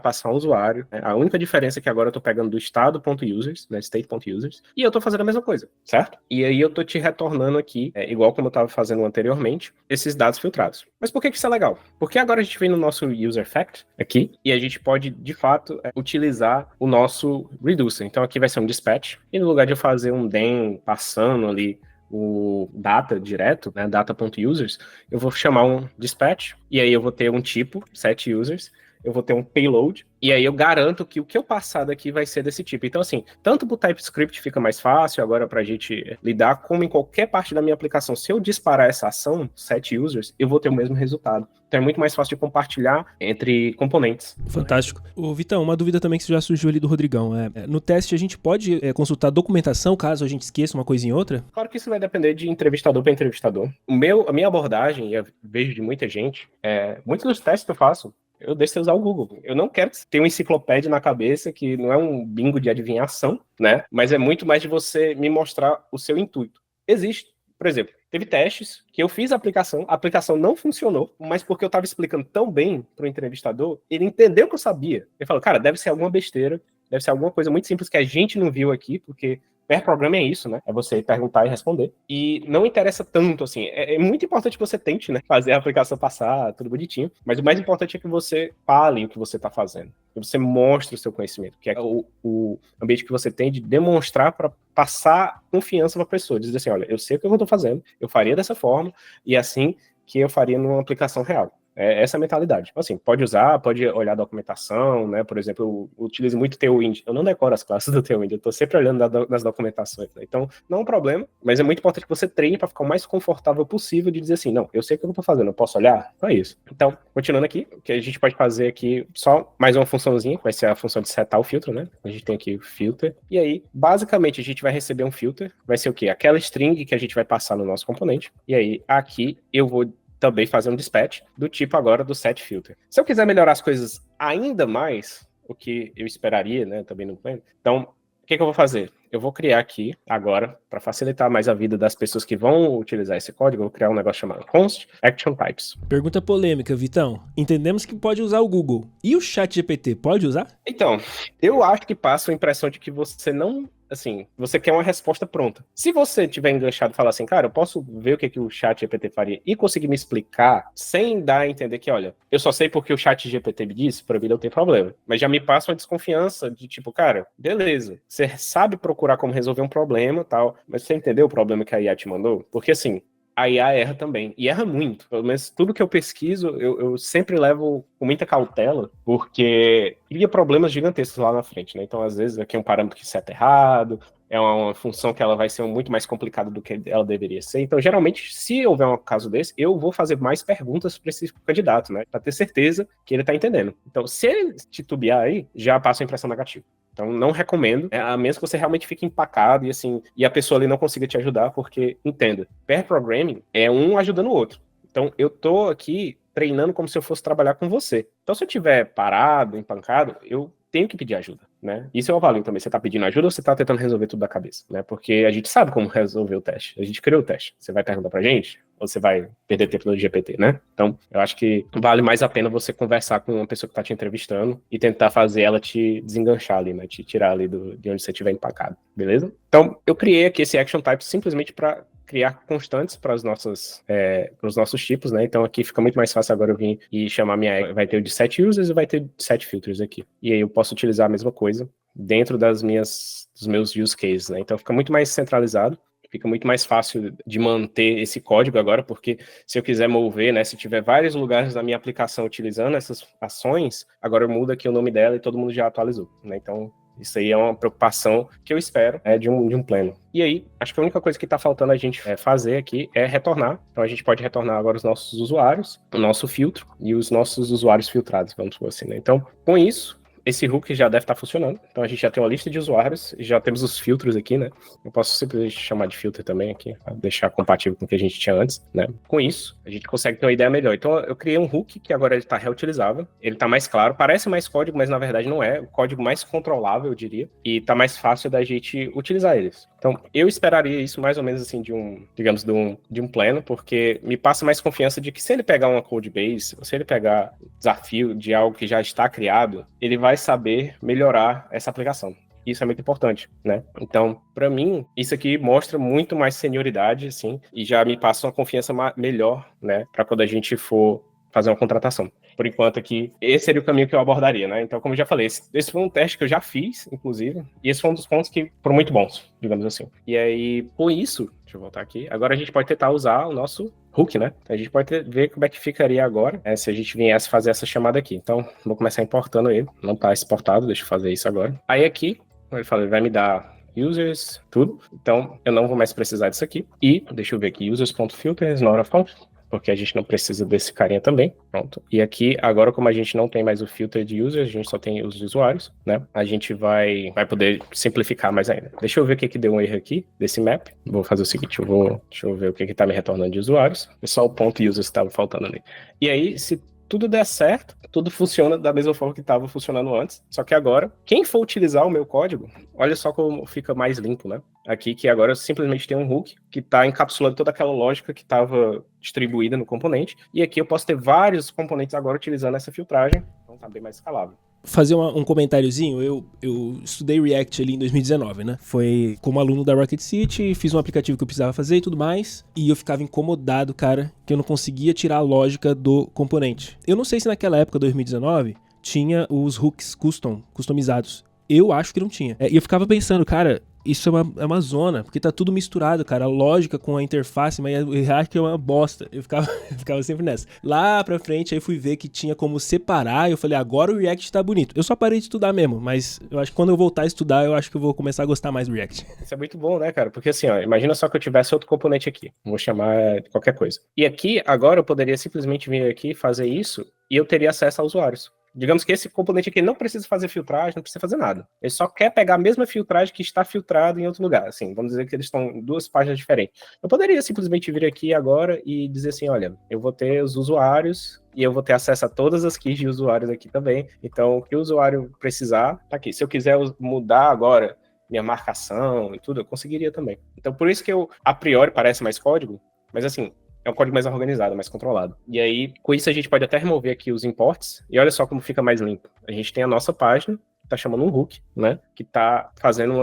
passar um usuário, né? A única diferença é que agora eu tô pegando do estado.users, né, state.users, e eu tô fazendo a mesma coisa, certo? E aí eu tô te retornando aqui, igual como eu tava fazendo anteriormente, esses dados filtrados. Mas por que isso é legal? Porque agora a gente vem no nosso user fact aqui, e a gente pode, de fato, utilizar o nosso reducer. Então aqui vai ser um dispatch, e no lugar de eu fazer um den passando ali o data direto, né, data.users, eu vou chamar um dispatch, e aí eu vou ter um tipo, set users, eu vou ter um payload, e aí eu garanto que o que eu passar daqui vai ser desse tipo. Então, assim, tanto pro TypeScript fica mais fácil agora pra gente lidar, como em qualquer parte da minha aplicação. Se eu disparar essa ação, set users, eu vou ter o mesmo resultado. Então é muito mais fácil de compartilhar entre componentes. Fantástico. Ô, Vitão, uma dúvida também que já surgiu ali do Rodrigão. No teste a gente pode consultar documentação caso a gente esqueça uma coisa em outra? Claro que isso vai depender de entrevistador para entrevistador. A minha abordagem, e eu vejo de muita gente, muitos dos testes que eu faço, eu deixo você usar o Google. Eu não quero que você tenha uma enciclopédia na cabeça, que não é um bingo de adivinhação, né? Mas é muito mais de você me mostrar o seu intuito. Existe. Por exemplo, teve testes que eu fiz a aplicação não funcionou, mas porque eu estava explicando tão bem para o entrevistador, ele entendeu que eu sabia. Ele falou, cara, deve ser alguma besteira, deve ser alguma coisa muito simples que a gente não viu aqui, porque pair programming é isso, né? É você perguntar e responder. E não interessa tanto, assim. É muito importante que você tente, né? Fazer a aplicação passar, tudo bonitinho. Mas o mais importante é que você fale o que você está fazendo. Que você mostre o seu conhecimento. Que é o ambiente que você tem de demonstrar para passar confiança para a pessoa. Dizer assim, olha, eu sei o que eu estou fazendo, eu faria dessa forma, e assim que eu faria numa aplicação real. É essa a mentalidade. Assim, pode usar, pode olhar a documentação, né? Por exemplo, eu utilizo muito Tailwind. Eu não decoro as classes do Tailwind, eu estou sempre olhando nas documentações. Né? Então, não é um problema, mas é muito importante que você treine para ficar o mais confortável possível de dizer assim, não, eu sei o que eu estou fazendo, eu posso olhar? Não é isso. Então, continuando aqui, o que a gente pode fazer aqui, só mais uma funçãozinha, que vai ser a função de setar o filtro, né? A gente tem aqui o filter, e aí, basicamente, a gente vai receber um filter, vai ser o quê? Aquela string que a gente vai passar no nosso componente, e aí, aqui, eu vou também fazer um dispatch do tipo agora do set filter. Se eu quiser melhorar as coisas ainda mais, o que eu esperaria, né, também no plano, então, o que eu vou fazer? Eu vou criar aqui, agora, para facilitar mais a vida das pessoas que vão utilizar esse código, eu vou criar um negócio chamado Const Action Types. Pergunta polêmica, Vitão. Entendemos que pode usar o Google. E o ChatGPT, pode usar? Então, eu acho que passa a impressão de que você não... Assim, você quer uma resposta pronta. Se você tiver enganchado e falar assim, cara, eu posso ver o que o chat GPT faria e conseguir me explicar sem dar a entender que, olha, eu só sei porque o chat GPT me disse, pra mim não tem problema. Mas já me passa uma desconfiança de tipo, cara, beleza, você sabe procurar como resolver um problema e tal, mas você entendeu o problema que a IA te mandou? Porque assim, a IA erra também, e erra muito. Pelo menos tudo que eu pesquiso, eu sempre levo com muita cautela, porque cria problemas gigantescos lá na frente, né? Então, às vezes, aqui é um parâmetro que seta errado, é uma função que ela vai ser muito mais complicada do que ela deveria ser. Então, geralmente, se houver um caso desse, eu vou fazer mais perguntas para esse candidato, né? Para ter certeza que ele está entendendo. Então, se ele titubear aí, já passa a impressão negativa. Então, não recomendo, a menos que você realmente fique empacado e assim, e a pessoa ali não consiga te ajudar, porque, entenda, pair programming é um ajudando o outro. Então, eu tô aqui treinando como se eu fosse trabalhar com você. Então, se eu tiver parado, empancado, eu tenho que pedir ajuda, né? Isso eu avalio também. Você tá pedindo ajuda ou você tá tentando resolver tudo da cabeça, né? Porque a gente sabe como resolver o teste. A gente criou o teste. Você vai perguntar pra gente? Ou você vai perder tempo no GPT, né? Então, eu acho que vale mais a pena você conversar com uma pessoa que tá te entrevistando e tentar fazer ela te desenganchar ali, né? Te tirar ali de onde você estiver empacado, beleza? Então, eu criei aqui esse action type simplesmente para criar constantes para os nossos tipos, né? Então aqui fica muito mais fácil agora eu vir e chamar minha... Vai ter o de set users e vai ter de set filters aqui. E aí eu posso utilizar a mesma coisa dentro dos meus use cases, né? Então fica muito mais centralizado, fica muito mais fácil de manter esse código agora, porque se eu quiser mover, né? Se tiver vários lugares da minha aplicação utilizando essas ações, agora eu mudo aqui o nome dela e todo mundo já atualizou, né? Então isso aí é uma preocupação que eu espero de um plano. E aí, acho que a única coisa que está faltando a gente fazer aqui é retornar. Então a gente pode retornar agora os nossos usuários, o nosso filtro e os nossos usuários filtrados, vamos por assim, né? Então, com isso, esse hook já deve estar funcionando. Então a gente já tem uma lista de usuários e já temos os filtros aqui, né? Eu posso simplesmente chamar de filtro também aqui, pra deixar compatível com o que a gente tinha antes, né? Com isso, a gente consegue ter uma ideia melhor. Então eu criei um hook que agora ele está reutilizável, ele está mais claro, parece mais código, mas na verdade não é. O código mais controlável, eu diria, e está mais fácil da gente utilizar eles. Então eu esperaria isso mais ou menos assim de um plano, porque me passa mais confiança de que se ele pegar uma code base, ou se ele pegar desafio de algo que já está criado, ele vai saber melhorar essa aplicação. Isso é muito importante, né? Então, para mim, isso aqui mostra muito mais senioridade, assim, e já me passa uma confiança melhor, né? Para quando a gente for fazer uma contratação. Por enquanto aqui, esse seria o caminho que eu abordaria, né? Então, como eu já falei, esse foi um teste que eu já fiz, inclusive, e esse foi um dos pontos que foram muito bons, digamos assim. E aí, com isso, deixa eu voltar aqui, agora a gente pode tentar usar o nosso hook, né? A gente pode ver como é que ficaria agora se a gente viesse fazer essa chamada aqui. Então, vou começar importando ele, não tá exportado, deixa eu fazer isso agora. Aí aqui, como ele fala, ele vai me dar users, tudo, então eu não vou mais precisar disso aqui. E, deixa eu ver aqui, users.filters, not of count, porque a gente não precisa desse carinha também, pronto. E aqui, agora como a gente não tem mais o filter de users, a gente só tem os usuários, né? A gente vai poder simplificar mais ainda. Deixa eu ver o que deu um erro aqui, desse map. Vou fazer o seguinte, deixa eu ver o que tá me retornando de usuários. É só o ponto users que estava faltando ali. E aí, se tudo der certo, tudo funciona da mesma forma que estava funcionando antes. Só que agora, quem for utilizar o meu código, olha só como fica mais limpo, né? Aqui que agora eu simplesmente tenho um hook que está encapsulando toda aquela lógica que estava distribuída no componente. E aqui eu posso ter vários componentes agora utilizando essa filtragem. Então tá bem mais escalável. Fazer um comentáriozinho, eu estudei React ali em 2019, né? Foi como aluno da Rocket City, fiz um aplicativo que eu precisava fazer e tudo mais, e eu ficava incomodado, cara, que eu não conseguia tirar a lógica do componente. Eu não sei se naquela época, 2019, tinha os hooks customizados. Eu acho que não tinha. E eu ficava pensando, cara, isso é uma zona, porque tá tudo misturado, cara. A lógica com a interface, mas o React é uma bosta. Eu ficava sempre nessa. Lá pra frente, aí fui ver que tinha como separar. Eu falei, agora o React tá bonito. Eu só parei de estudar mesmo, mas eu acho que quando eu voltar a estudar, eu acho que eu vou começar a gostar mais do React. Isso é muito bom, né, cara? Porque assim, ó, imagina só que eu tivesse outro componente aqui. Vou chamar qualquer coisa. E aqui, agora eu poderia simplesmente vir aqui, fazer isso, e eu teria acesso a usuários. Digamos que esse componente aqui não precisa fazer filtragem, não precisa fazer nada. Ele só quer pegar a mesma filtragem que está filtrado em outro lugar. Assim, vamos dizer que eles estão em 2 páginas diferentes. Eu poderia simplesmente vir aqui agora e dizer assim, olha, eu vou ter os usuários e eu vou ter acesso a todas as keys de usuários aqui também. Então, o que o usuário precisar, tá aqui. Se eu quiser mudar agora minha marcação e tudo, eu conseguiria também. Então, por isso que a priori, parece mais código, mas assim, é um código mais organizado, mais controlado. E aí, com isso, a gente pode até remover aqui os imports, e olha só como fica mais limpo. A gente tem a nossa página, tá chamando um hook, né? Que tá fazendo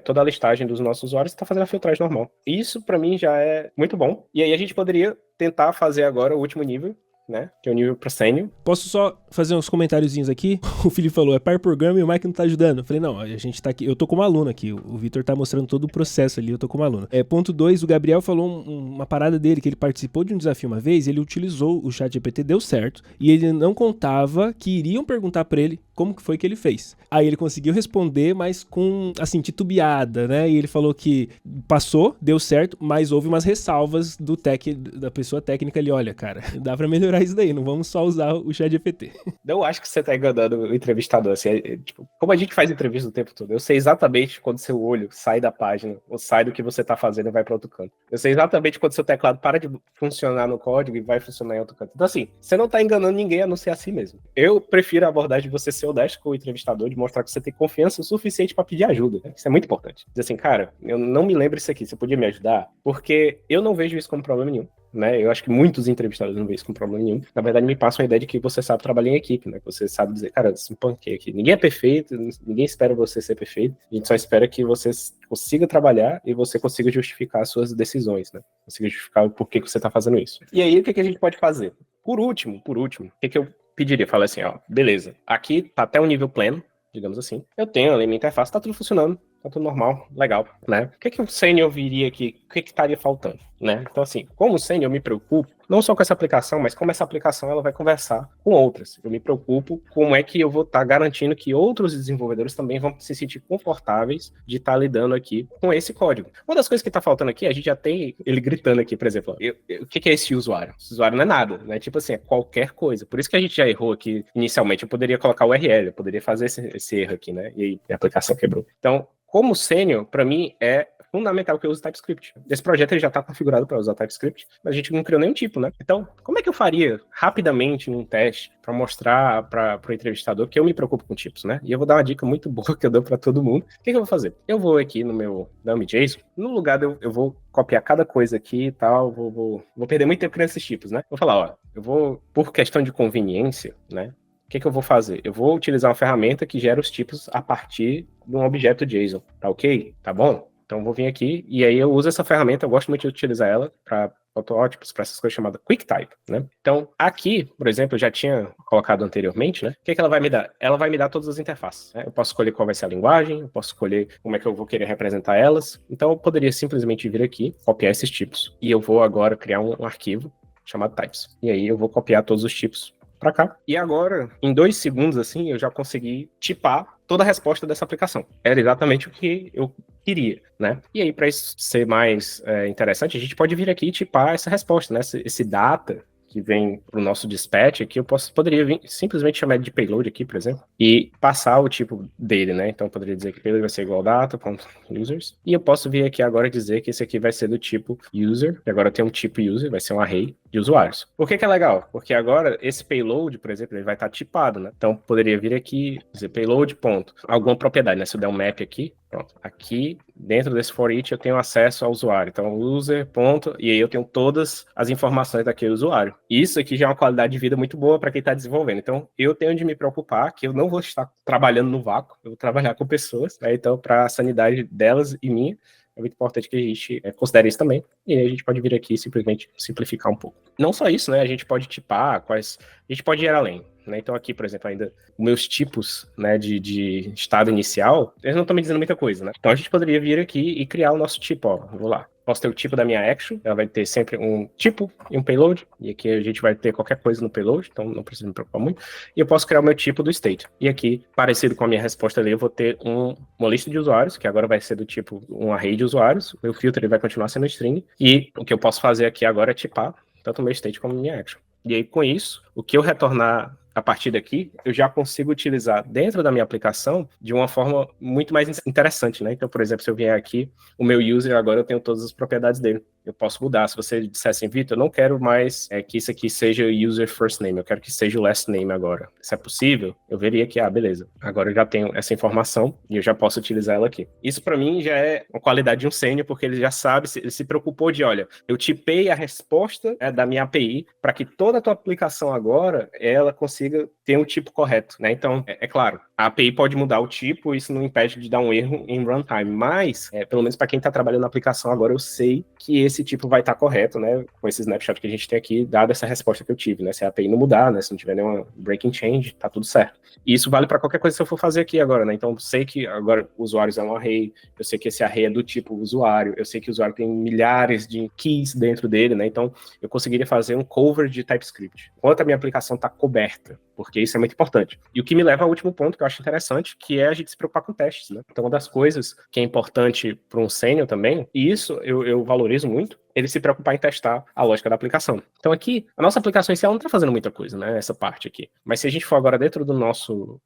toda a listagem dos nossos usuários e tá fazendo a filtragem normal. Isso, para mim, já é muito bom. E aí, a gente poderia tentar fazer agora o último nível, né? Que é o nível para sênior. Posso só fazer uns comentáriozinhos aqui? O Felipe falou, é par programa e o Mike não tá ajudando. Eu falei, não, a gente tá aqui, eu tô como aluno aqui, o Vitor tá mostrando todo o processo ali, eu tô como aluno. Ponto 2, o Gabriel falou uma parada dele, que ele participou de um desafio uma vez, ele utilizou o ChatGPT, deu certo, e ele não contava que iriam perguntar pra ele como que foi que ele fez. Aí ele conseguiu responder, mas com, assim, titubeada, né? E ele falou que passou, deu certo, mas houve umas ressalvas da pessoa técnica ali, olha, cara, dá pra melhorar isso daí, não vamos só usar o ChatGPT. Não acho que você tá enganando o entrevistador, assim, tipo, como a gente faz entrevista o tempo todo, eu sei exatamente quando seu olho sai da página, ou sai do que você tá fazendo e vai para outro canto. Eu sei exatamente quando seu teclado para de funcionar no código e vai funcionar em outro canto. Então, assim, você não tá enganando ninguém a não ser assim mesmo. Eu prefiro a abordagem de você ser honesto com o entrevistador, de mostrar que você tem confiança o suficiente para pedir ajuda. Né? Isso é muito importante. Dizer assim, cara, eu não me lembro isso aqui, você podia me ajudar? Porque eu não vejo isso como problema nenhum. Né? Eu acho que muitos entrevistadores não veem isso com problema nenhum. Na verdade, me passam a ideia de que você sabe trabalhar em equipe, né? Que você sabe dizer, cara, se panquei aqui. Ninguém é perfeito, ninguém espera você ser perfeito. A gente só espera que você consiga trabalhar e você consiga justificar as suas decisões, né? Consiga justificar o porquê que você está fazendo isso. E aí, o que a gente pode fazer? Por último, o que eu pediria? Fala assim, ó, beleza, aqui tá até um nível pleno, digamos assim. Eu tenho ali minha interface, tá tudo funcionando. Tá tudo normal, legal, né? O que o sênior viria aqui? O que estaria faltando, né? Então, assim, como sênior, eu me preocupo, não só com essa aplicação, mas como essa aplicação ela vai conversar com outras. Eu me preocupo como é que eu vou estar garantindo que outros desenvolvedores também vão se sentir confortáveis de estar lidando aqui com esse código. Uma das coisas que está faltando aqui, a gente já tem ele gritando aqui, por exemplo, o que é esse usuário? Esse usuário não é nada, né? Tipo assim, é qualquer coisa. Por isso que a gente já errou aqui inicialmente. Eu poderia colocar o URL, eu poderia fazer esse erro aqui, né? E aí a aplicação quebrou. Então, como sênior, para mim, é fundamental que eu use TypeScript. Esse projeto ele já está configurado para usar TypeScript, mas a gente não criou nenhum tipo, né? Então, como é que eu faria rapidamente num teste para mostrar para o entrevistador que eu me preocupo com tipos, né? E eu vou dar uma dica muito boa que eu dou para todo mundo. O que eu vou fazer? Eu vou aqui no meu dummy.json, no lugar eu vou copiar cada coisa aqui e tal, vou perder muito tempo nesses tipos, né? Vou falar, ó, eu vou, por questão de conveniência, né? O que eu vou fazer? Eu vou utilizar uma ferramenta que gera os tipos a partir de um objeto JSON. Tá ok? Tá bom? Então eu vou vir aqui e aí eu uso essa ferramenta, eu gosto muito de utilizar ela para protótipos, para essas coisas chamadas QuickType, né? Então aqui, por exemplo, eu já tinha colocado anteriormente, né? O que ela vai me dar? Ela vai me dar todas as interfaces, né? Eu posso escolher qual vai ser a linguagem, eu posso escolher como é que eu vou querer representar elas. Então eu poderia simplesmente vir aqui, copiar esses tipos e eu vou agora criar um arquivo chamado types. E aí eu vou copiar todos os tipos para cá. E agora, em 2 segundos, assim, eu já consegui tipar toda a resposta dessa aplicação. Era exatamente o que eu queria, né? E aí, para isso ser mais interessante, a gente pode vir aqui e tipar essa resposta, né? Esse data que vem para o nosso dispatch aqui, eu poderia simplesmente chamar de payload aqui, por exemplo, e passar o tipo dele, né? Então, eu poderia dizer que payload vai ser igual a data.users, e eu posso vir aqui agora dizer que esse aqui vai ser do tipo user, e agora tem um tipo user, vai ser um array de usuários. Por que é legal? Porque agora esse payload, por exemplo, ele vai estar tipado, né? Então, poderia vir aqui, dizer payload, ponto, alguma propriedade, né? Se eu der um map aqui, pronto, aqui dentro desse for each eu tenho acesso ao usuário, então user, ponto, e aí eu tenho todas as informações daquele usuário. Isso aqui já é uma qualidade de vida muito boa para quem está desenvolvendo. Então, eu tenho de me preocupar que eu não vou estar trabalhando no vácuo, eu vou trabalhar com pessoas, né? Então, para a sanidade delas e minha, é muito importante que a gente considere isso também. E aí a gente pode vir aqui e simplesmente simplificar um pouco. Não só isso, né? A gente pode tipar a gente pode ir além. Né? Então aqui, por exemplo, ainda os meus tipos, né, de estado inicial, eles não estão me dizendo muita coisa, né? Então a gente poderia vir aqui e criar o nosso tipo, ó. Vou lá. Posso ter o tipo da minha action, ela vai ter sempre um tipo e um payload, e aqui a gente vai ter qualquer coisa no payload, então não precisa me preocupar muito. E eu posso criar o meu tipo do state. E aqui, parecido com a minha resposta ali, eu vou ter uma lista de usuários, que agora vai ser do tipo um array de usuários, o meu filtro ele vai continuar sendo string, e o que eu posso fazer aqui agora é tipar tanto o meu state como a minha action. E aí, com isso, o que eu retornar a partir daqui, eu já consigo utilizar dentro da minha aplicação de uma forma muito mais interessante, né? Então, por exemplo, se eu vier aqui, o meu user agora eu tenho todas as propriedades dele. Eu posso mudar. Se você disser assim, Vitor, eu não quero mais que isso aqui seja user first name, eu quero que seja o last name agora. Se é possível, eu veria que, beleza. Agora eu já tenho essa informação e eu já posso utilizar ela aqui. Isso para mim já é uma qualidade de um sênior, porque ele já sabe, ele se preocupou de, olha, eu tipei a resposta da minha API para que toda a tua aplicação agora, ela consiga ter um tipo correto, né? Então, é claro, a API pode mudar o tipo, isso não impede de dar um erro em runtime, mas, pelo menos para quem está trabalhando na aplicação agora, eu sei que esse tipo vai estar correto, né? Com esse snapshot que a gente tem aqui, dada essa resposta que eu tive, né? Se a API não mudar, né? Se não tiver nenhuma breaking change, tá tudo certo. E isso vale para qualquer coisa que eu for fazer aqui agora, né? Então, eu sei que agora usuários é um array, eu sei que esse array é do tipo usuário, eu sei que o usuário tem milhares de keys dentro dele, né? Então, eu conseguiria fazer um cover de TypeScript. Enquanto a minha aplicação está coberta, porque isso é muito importante. E o que me leva ao último ponto que eu acho interessante, que é a gente se preocupar com testes, né? Então, uma das coisas que é importante para um sênior também, e isso eu valorizo muito, ele se preocupar em testar a lógica da aplicação. Então aqui, a nossa aplicação em si, ela não está fazendo muita coisa, né, essa parte aqui. Mas se a gente for agora dentro do nosso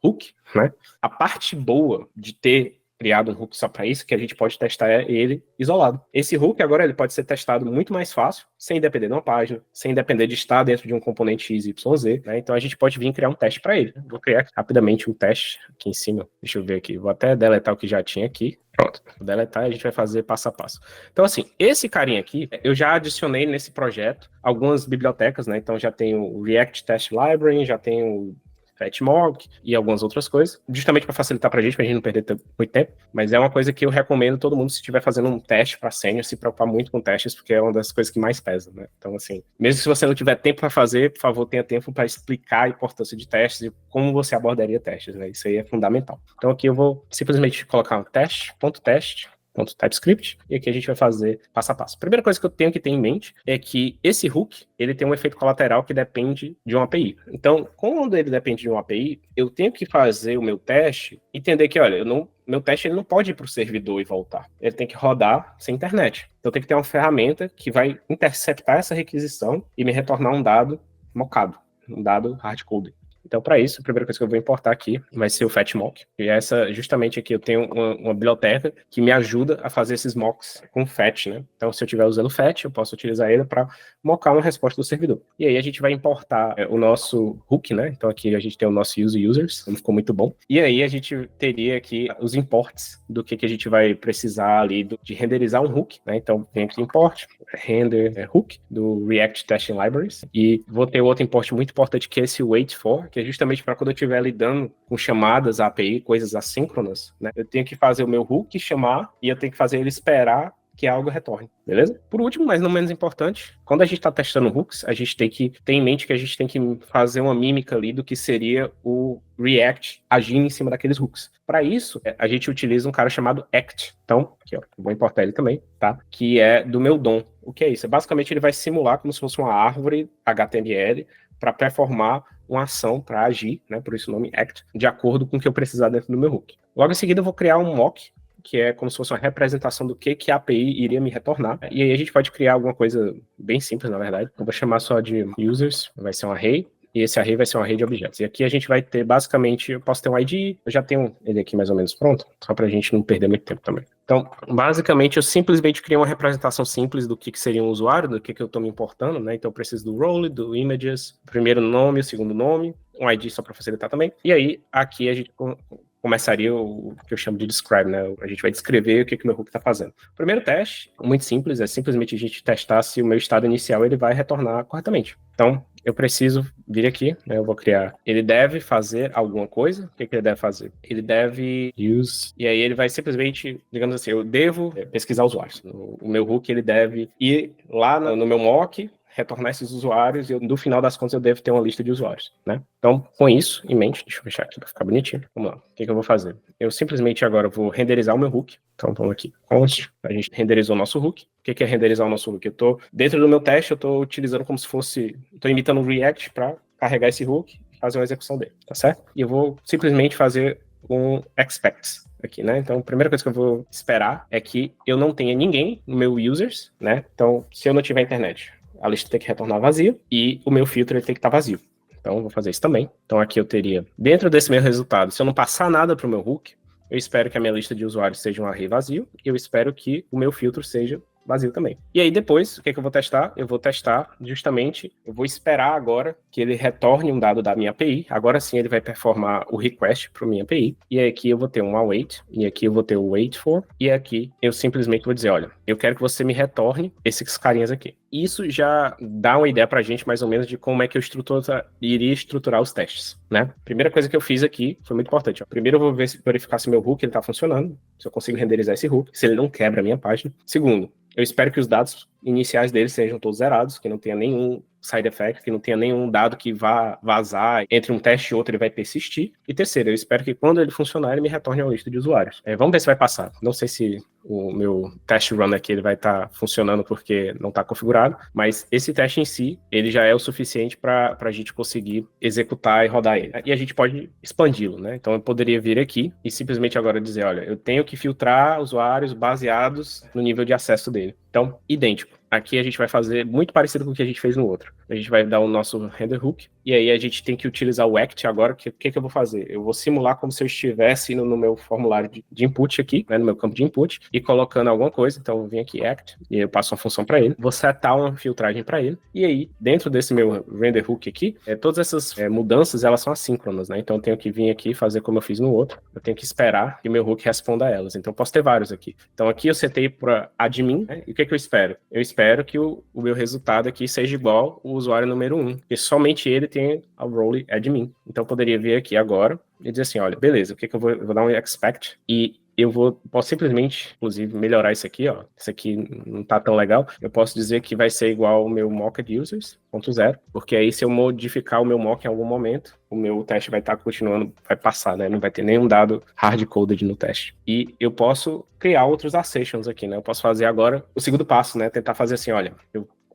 hook, né, a parte boa de ter criado um hook só para isso, que a gente pode testar ele isolado. Esse hook agora ele pode ser testado muito mais fácil, sem depender de uma página, sem depender de estar dentro de um componente XYZ, né? Então a gente pode vir criar um teste para ele. Vou criar rapidamente um teste aqui em cima. Deixa eu ver aqui. Vou até deletar o que já tinha aqui. Pronto. Vou deletar e a gente vai fazer passo a passo. Então assim, esse carinha aqui, eu já adicionei nesse projeto algumas bibliotecas, né? Então já tenho o React Test Library, já tenho Fatmock e algumas outras coisas, justamente para facilitar para a gente não perder muito tempo, mas é uma coisa que eu recomendo todo mundo, se estiver fazendo um teste para sênior, se preocupar muito com testes, porque é uma das coisas que mais pesa, né? Então, assim, mesmo se você não tiver tempo para fazer, por favor, tenha tempo para explicar a importância de testes e como você abordaria testes, né? Isso aí é fundamental. Então, aqui eu vou simplesmente colocar um teste.teste, .TypeScript, e aqui a gente vai fazer passo a passo. A primeira coisa que eu tenho que ter em mente é que esse hook, ele tem um efeito colateral que depende de uma API. Então, quando ele depende de uma API, eu tenho que fazer o meu teste, entender que, olha, meu teste ele não pode ir para o servidor e voltar. Ele tem que rodar sem internet. Então, tem que ter uma ferramenta que vai interceptar essa requisição e me retornar um dado mocado, um dado hard-coded. Então, para isso, a primeira coisa que eu vou importar aqui vai ser o Fatmock. E essa, justamente aqui, eu tenho uma biblioteca que me ajuda a fazer esses mocks com Fat, né? Então, se eu estiver usando Fat, eu posso utilizar ele para mocar uma resposta do servidor. E aí, a gente vai importar o nosso hook, né? Então, aqui a gente tem o nosso users, não ficou muito bom. E aí, a gente teria aqui os imports do que a gente vai precisar ali de renderizar um hook, né? Então, tem aqui import, render hook, do React Testing Libraries. E vou ter outro import muito importante, que é esse wait for, que é justamente para quando eu estiver lidando com chamadas API, coisas assíncronas, né? Eu tenho que fazer o meu hook chamar e eu tenho que fazer ele esperar que algo retorne, beleza? Por último, mas não menos importante, quando a gente está testando hooks, a gente tem que ter em mente que a gente tem que fazer uma mímica ali do que seria o React agindo em cima daqueles hooks. Para isso, a gente utiliza um cara chamado Act. Então, aqui, ó, vou importar ele também, tá? Que é do meu DOM. O que é isso? Basicamente, ele vai simular como se fosse uma árvore HTML para performar uma ação para agir, né? Por isso o nome Act, de acordo com o que eu precisar dentro do meu hook. Logo em seguida, eu vou criar um mock, que é como se fosse uma representação do que a API iria me retornar. E aí a gente pode criar alguma coisa bem simples, na verdade. Eu vou chamar só de users, vai ser um array, e esse array vai ser um array de objetos. E aqui a gente vai ter, basicamente, eu posso ter um ID, eu já tenho ele aqui mais ou menos pronto, só pra gente não perder muito tempo também. Então, basicamente, eu simplesmente criei uma representação simples do que seria um usuário, do que eu estou me importando, né? Então, eu preciso do role, do images, primeiro nome, o segundo nome, um ID só para facilitar também. E aí, aqui a gente começaria o que eu chamo de describe, né? A gente vai descrever o que o meu hook está fazendo. O primeiro teste, muito simples, é simplesmente a gente testar se o meu estado inicial ele vai retornar corretamente. Então, eu preciso vir aqui, né? Eu vou criar. Ele deve fazer alguma coisa. O que ele deve fazer? Ele deve use. E aí ele vai simplesmente, digamos assim, eu devo pesquisar usuários. O meu hook, ele deve ir lá no meu mock, retornar esses usuários e no final das contas eu devo ter uma lista de usuários, né? Então, com isso em mente, deixa eu fechar aqui para ficar bonitinho. Vamos lá. O que eu vou fazer? Eu simplesmente agora vou renderizar o meu hook. Então, vamos aqui. Const. A gente renderizou o nosso hook. O que é renderizar o nosso hook? Eu tô, dentro do meu teste, eu estou utilizando como se fosse... Estou imitando o React para carregar esse hook e fazer uma execução dele, tá certo? E eu vou simplesmente fazer um expect aqui, né? Então, a primeira coisa que eu vou esperar é que eu não tenha ninguém no meu users, né? Então, se eu não tiver internet, a lista tem que retornar vazia e o meu filtro ele tem que estar vazio. Então, eu vou fazer isso também. Então, aqui eu teria, dentro desse meu resultado, se eu não passar nada para o meu hook, eu espero que a minha lista de usuários seja um array vazio, e eu espero que o meu filtro seja vazio também. E aí depois, o que é que eu vou testar? Eu vou testar justamente, eu vou esperar agora que ele retorne um dado da minha API, agora sim ele vai performar o request para minha API, e aqui eu vou ter um await, e aqui eu vou ter o wait for, e aqui eu simplesmente vou dizer, olha, eu quero que você me retorne esses carinhas aqui. Isso já dá uma ideia pra gente, mais ou menos, de como é que eu iria estruturar os testes, né? Primeira coisa que eu fiz aqui foi muito importante. Ó. Primeiro eu vou verificar se meu hook ele tá funcionando, se eu consigo renderizar esse hook, se ele não quebra a minha página. Segundo, eu espero que os dados iniciais dele sejam todos zerados, que não tenha nenhum side effect, que não tenha nenhum dado que vá vazar, entre um teste e outro ele vai persistir. E terceiro, eu espero que quando ele funcionar, ele me retorne a lista de usuários. Vamos ver se vai passar. Não sei se o meu test run aqui ele vai estar funcionando porque não está configurado, mas esse teste em si, ele já é o suficiente para a gente conseguir executar e rodar ele. E a gente pode expandi-lo, né? Então eu poderia vir aqui e simplesmente agora dizer, olha, eu tenho que filtrar usuários baseados no nível de acesso dele. Então, idêntico. Aqui a gente vai fazer muito parecido com o que a gente fez no outro. A gente vai dar o nosso render hook, e aí a gente tem que utilizar o act agora. O que eu vou fazer? Eu vou simular como se eu estivesse no meu formulário de input aqui, né, no meu campo de input, e colocando alguma coisa. Então eu vim aqui act, e eu passo uma função para ele, vou setar uma filtragem para ele, e aí, dentro desse meu render hook aqui, todas essas mudanças, elas são assíncronas, né? Então eu tenho que vir aqui e fazer como eu fiz no outro. Eu tenho que esperar que meu hook responda a elas. Então eu posso ter vários aqui. Então aqui eu setei para admin, né? E o que eu espero? Eu espero que o meu resultado aqui seja igual o usuário número 1, porque somente ele tem a role admin. Então eu poderia vir aqui agora e dizer assim, olha, beleza, o que eu vou dar um expect e posso simplesmente, inclusive, melhorar isso aqui, ó. Isso aqui não tá tão legal. Eu posso dizer que vai ser igual ao meu mocked users, .0, porque aí se eu modificar o meu mock em algum momento, o meu teste vai estar continuando, vai passar, né? Não vai ter nenhum dado hard-coded no teste. E eu posso criar outros assertions aqui, né? Eu posso fazer agora o segundo passo, né? Tentar fazer assim, olha,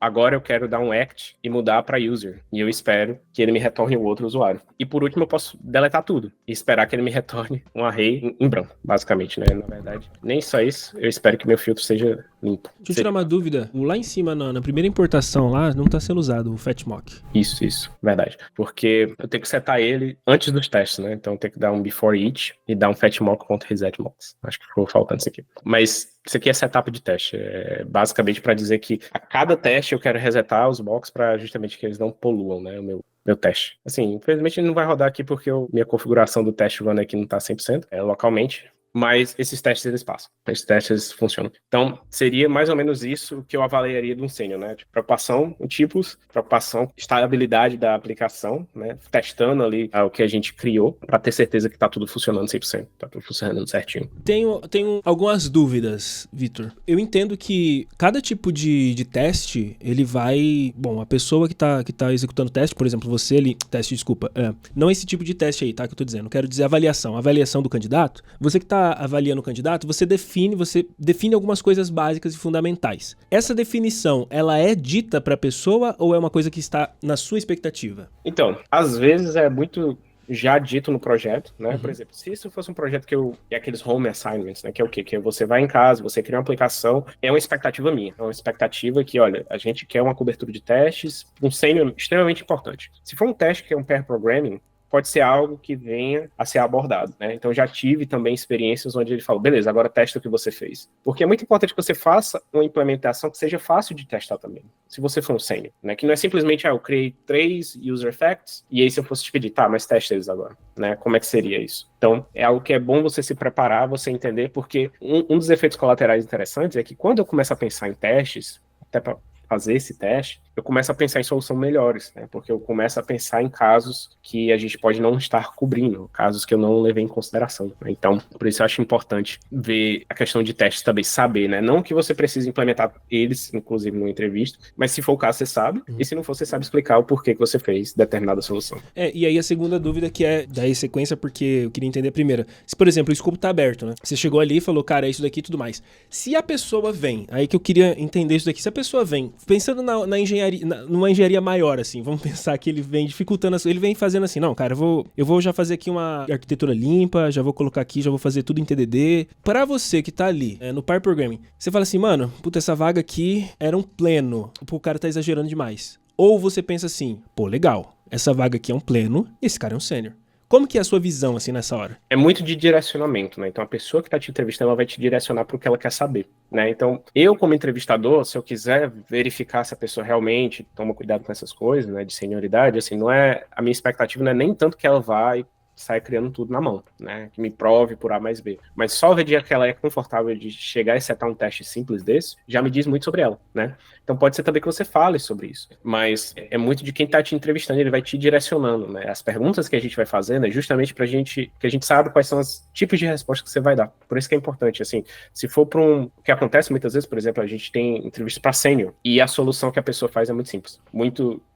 agora eu quero dar um act e mudar para user. E eu espero que ele me retorne o outro usuário. E por último, eu posso deletar tudo e esperar que ele me retorne um array em branco, basicamente, né? Na verdade, nem só isso. Eu espero que meu filtro seja limpo. Deixa eu tirar uma dúvida. Lá em cima, na primeira importação lá, não está sendo usado o fatmock. Isso. Verdade. Porque eu tenho que setar ele antes dos testes, né? Então eu tenho que dar um before each e dar um fatmock.resetMocks. Acho que ficou faltando isso aqui. Mas isso aqui é setup de teste. É basicamente para dizer que a cada teste eu quero resetar os mocks para justamente que eles não poluam, né, o meu teste. Assim, infelizmente ele não vai rodar aqui porque minha configuração do teste run aqui não está 100%, localmente. Mas esses testes, eles passam. Esses testes funcionam. Então, seria mais ou menos isso que eu avaliaria de um sênior, né? Tipo, preocupação em tipos, preocupação, estabilidade da aplicação, né? Testando ali o que a gente criou para ter certeza que tá tudo funcionando 100%. Tá tudo funcionando certinho. Tenho algumas dúvidas, Vitor. Eu entendo que cada tipo de teste, ele vai... Bom, a pessoa que tá executando o teste, por exemplo, você ali... Teste, desculpa. Não esse tipo de teste aí, tá? Que eu tô dizendo. Eu quero dizer avaliação. Avaliação do candidato. Você que tá avaliando o candidato, você define algumas coisas básicas e fundamentais. Essa definição, ela é dita para a pessoa ou é uma coisa que está na sua expectativa? Então, às vezes é muito já dito no projeto, né? Por exemplo, se isso fosse um projeto é aqueles home assignments, né? Que é o quê? Que você vai em casa, você cria uma aplicação, é uma expectativa minha. É uma expectativa que, olha, a gente quer uma cobertura de testes, um sênior extremamente importante. Se for um teste que é um pair programming, pode ser algo que venha a ser abordado, né? Então, já tive também experiências onde ele falou, beleza, agora testa o que você fez. Porque é muito importante que você faça uma implementação que seja fácil de testar também, se você for um sênior, né? Que não é simplesmente, eu criei 3 user effects, e aí se eu fosse te pedir, tá, mas testa eles agora, né? Como é que seria isso? Então, é algo que é bom você se preparar, você entender, porque um dos efeitos colaterais interessantes é que quando eu começo a pensar em testes, até para fazer esse teste, eu começo a pensar em soluções melhores, né? Porque eu começo a pensar em casos que a gente pode não estar cobrindo, casos que eu não levei em consideração, né? Então, por isso eu acho importante ver a questão de testes também, saber, né? Não que você precise implementar eles, inclusive, numa entrevista, mas se for o caso, você sabe, e se não for, você sabe explicar o porquê que você fez determinada solução. E aí a segunda dúvida que é daí sequência, porque eu queria entender a primeira. Se, por exemplo, o escopo tá aberto, né? Você chegou ali e falou, cara, é isso daqui e tudo mais. Se a pessoa vem, aí que eu queria entender isso daqui, se a pessoa vem, pensando na engenharia, numa engenharia maior, assim, vamos pensar que ele vem dificultando, ele vem fazendo assim, não, cara, eu vou já fazer aqui uma arquitetura limpa, já vou colocar aqui, já vou fazer tudo em TDD. Pra você que tá ali, no pair programming, você fala assim, mano, puta, essa vaga aqui era um pleno, o cara tá exagerando demais. Ou você pensa assim, pô, legal, essa vaga aqui é um pleno e esse cara é um sênior. Como que é a sua visão, assim, nessa hora? É muito de direcionamento, né? Então, a pessoa que está te entrevistando, ela vai te direcionar para o que ela quer saber, né? Então, eu, como entrevistador, se eu quiser verificar se a pessoa realmente toma cuidado com essas coisas, né, de senioridade, assim, não é, a minha expectativa não é nem tanto que ela vai sai criando tudo na mão, né? Que me prove por A mais B. Mas só o dia que ela é confortável de chegar e setar um teste simples desse, já me diz muito sobre ela, né? Então pode ser também que você fale sobre isso. Mas é muito de quem tá te entrevistando, ele vai te direcionando, né? As perguntas que a gente vai fazendo é justamente pra gente, que a gente sabe quais são os tipos de resposta que você vai dar. Por isso que é importante, assim, se for para o que acontece muitas vezes, por exemplo, a gente tem entrevista para sênior, e a solução que a pessoa faz é muito simples.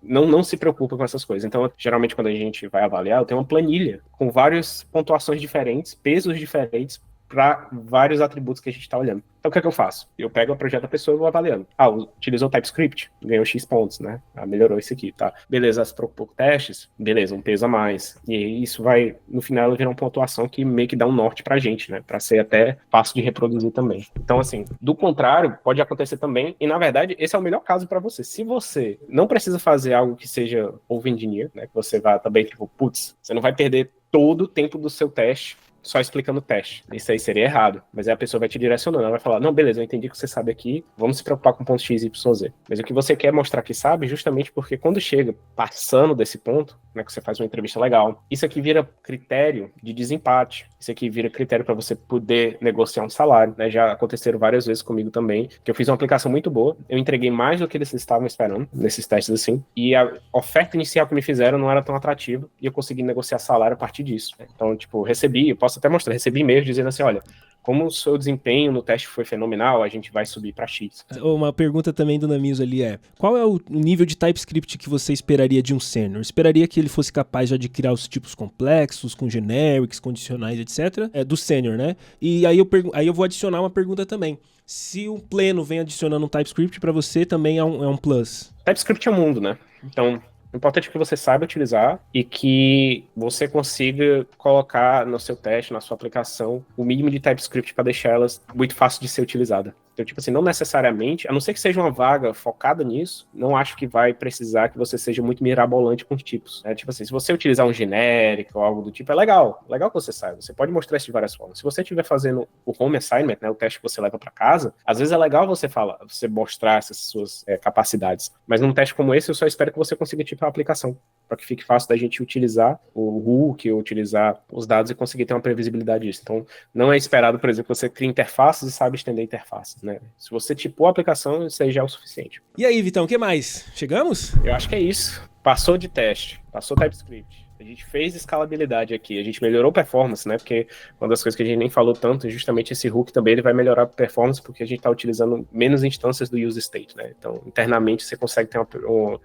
Não se preocupa com essas coisas. Então, geralmente, quando a gente vai avaliar, eu tenho uma planilha com várias pontuações diferentes, pesos diferentes, para vários atributos que a gente está olhando. Então, o que é que eu faço? Eu pego o projeto da pessoa e vou avaliando. Utilizou TypeScript, ganhou X pontos, né? Melhorou isso aqui, tá? Beleza, trocou testes, beleza, um peso a mais. E isso vai, no final, ela vira uma pontuação que meio que dá um norte pra gente, né? Pra ser até fácil de reproduzir também. Então, assim, do contrário, pode acontecer também, e na verdade, esse é o melhor caso para você. Se você não precisa fazer algo que seja over-engineer, né? Que você vá também, tipo, você não vai perder todo o tempo do seu teste só explicando o teste. Isso aí seria errado. Mas aí a pessoa vai te direcionando. Ela vai falar, não, beleza, eu entendi que você sabe aqui, vamos se preocupar com pontos X, Y, Z. Mas o que você quer mostrar que sabe, justamente porque quando chega passando desse ponto, né, que você faz uma entrevista legal, isso aqui vira critério de desempate. Isso aqui vira critério para você poder negociar um salário, né? Já aconteceram várias vezes comigo também, que eu fiz uma aplicação muito boa, eu entreguei mais do que eles estavam esperando, nesses testes assim, e a oferta inicial que me fizeram não era tão atrativa, e eu consegui negociar salário a partir disso. Então, tipo, eu posso até mostrar, recebi e-mails dizendo assim, olha, como o seu desempenho no teste foi fenomenal, a gente vai subir para X. Uma pergunta também do Namius ali é, qual é o nível de TypeScript que você esperaria de um sênior? Esperaria que ele fosse capaz já de criar os tipos complexos, com generics, condicionais, etc. Do sênior, né? E aí eu vou adicionar uma pergunta também. Se um pleno vem adicionando um TypeScript, para você também é um plus? TypeScript é o mundo, né? Então, o importante é que você saiba utilizar e que você consiga colocar no seu teste, na sua aplicação, o mínimo de TypeScript para deixar elas muito fácil de ser utilizada. Então, tipo assim, não necessariamente, a não ser que seja uma vaga focada nisso, não acho que vai precisar que você seja muito mirabolante com os tipos. Tipo assim, se você utilizar um genérico ou algo do tipo, é legal que você saiba. Você pode mostrar isso de várias formas. Se você estiver fazendo o home assignment, né, o teste que você leva para casa, às vezes é legal você mostrar essas suas capacidades. Mas num teste como esse, eu só espero que você consiga tipo uma aplicação, para que fique fácil da gente utilizar o hook, utilizar os dados e conseguir ter uma previsibilidade disso. Então, não é esperado, por exemplo, que você crie interfaces e saiba estender interfaces, né? Se você tipou a aplicação, isso aí já é o suficiente. E aí, Vitão, o que mais? Chegamos? Eu acho que é isso. Passou de teste, passou TypeScript. A gente fez escalabilidade aqui, a gente melhorou performance, né? Porque uma das coisas que a gente nem falou tanto é justamente esse hook também, ele vai melhorar a performance porque a gente está utilizando menos instâncias do use state, né? Então, internamente, você consegue ter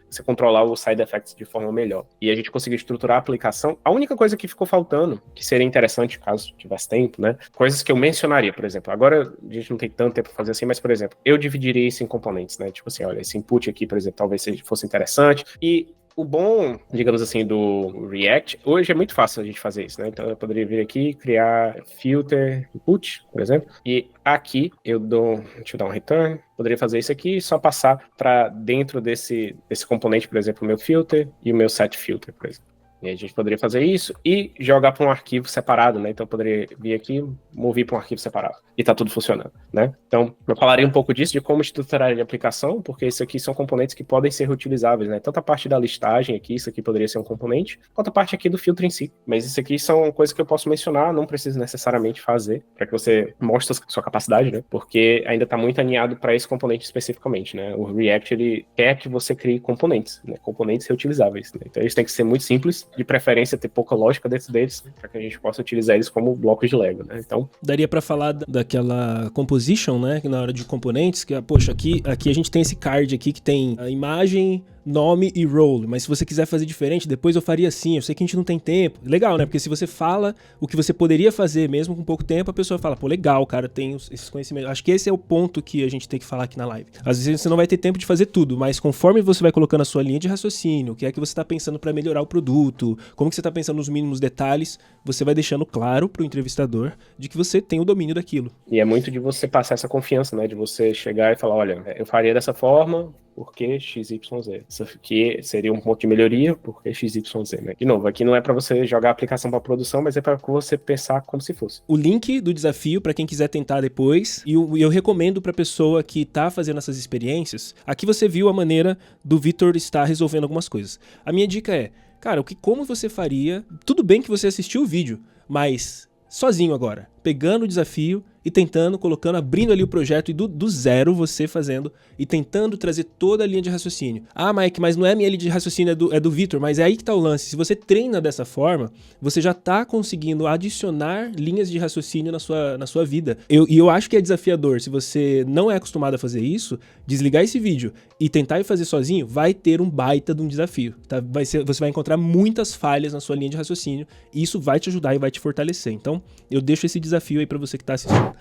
você controlar os side effects de forma melhor. E a gente conseguiu estruturar a aplicação. A única coisa que ficou faltando, que seria interessante caso tivesse tempo, né? Coisas que eu mencionaria, por exemplo. Agora, a gente não tem tanto tempo para fazer assim, mas, por exemplo, eu dividiria isso em componentes, né? Tipo assim, olha, esse input aqui, por exemplo, talvez fosse interessante. E o bom, digamos assim, do React, hoje é muito fácil a gente fazer isso, né? Então eu poderia vir aqui, criar filter input, por exemplo, e aqui deixa eu dar um return, poderia fazer isso aqui e só passar para dentro desse componente, por exemplo, o meu filter e o meu set filter, por exemplo. E a gente poderia fazer isso e jogar para um arquivo separado, né? Então eu poderia vir aqui, mover para um arquivo separado. E tá tudo funcionando, né? Então eu falaria um pouco disso, de como estruturar a aplicação, porque isso aqui são componentes que podem ser reutilizáveis, né? Tanto a parte da listagem aqui, isso aqui poderia ser um componente, quanto a parte aqui do filtro em si. Mas isso aqui são coisas que eu posso mencionar, não preciso necessariamente fazer, para que você mostre a sua capacidade, né? Porque ainda tá muito alinhado para esse componente especificamente, né? O React, ele quer que você crie componentes, né? Componentes reutilizáveis, né? Então eles têm que ser muito simples, de preferência ter pouca lógica dentro deles, para que a gente possa utilizar eles como blocos de Lego, né? Então, daria para falar daquela composition, né, que na hora de componentes, que poxa, aqui a gente tem esse card aqui que tem a imagem, nome e role, mas se você quiser fazer diferente, depois eu faria assim, eu sei que a gente não tem tempo. Legal, né? Porque se você fala o que você poderia fazer mesmo com pouco tempo, a pessoa fala, pô, legal, cara, tem esses conhecimentos. Acho que esse é o ponto que a gente tem que falar aqui na live. Às vezes você não vai ter tempo de fazer tudo, mas conforme você vai colocando a sua linha de raciocínio, o que é que você está pensando para melhorar o produto, como que você está pensando nos mínimos detalhes, você vai deixando claro pro entrevistador de que você tem o domínio daquilo. E é muito de você passar essa confiança, né? De você chegar e falar, olha, eu faria dessa forma, porque XYZ. Isso aqui seria um ponto de melhoria, porque XYZ, né? De novo, aqui não é para você jogar a aplicação para produção, mas é para você pensar como se fosse. O link do desafio para quem quiser tentar depois, e eu recomendo para pessoa que tá fazendo essas experiências. Aqui você viu a maneira do Vitor estar resolvendo algumas coisas. A minha dica é, cara, como você faria? Tudo bem que você assistiu o vídeo, mas sozinho agora, pegando o desafio e tentando, colocando, abrindo ali o projeto e do zero você fazendo e tentando trazer toda a linha de raciocínio. Ah, Mike, mas não é a minha linha de raciocínio, é do Vitor, mas é aí que tá o lance. Se você treina dessa forma, você já tá conseguindo adicionar linhas de raciocínio na sua vida. E eu acho que é desafiador, se você não é acostumado a fazer isso, desligar esse vídeo e tentar ir fazer sozinho, vai ter um baita de um desafio. Tá? Você vai encontrar muitas falhas na sua linha de raciocínio e isso vai te ajudar e vai te fortalecer. Então, eu deixo esse desafio aí pra você que tá assistindo.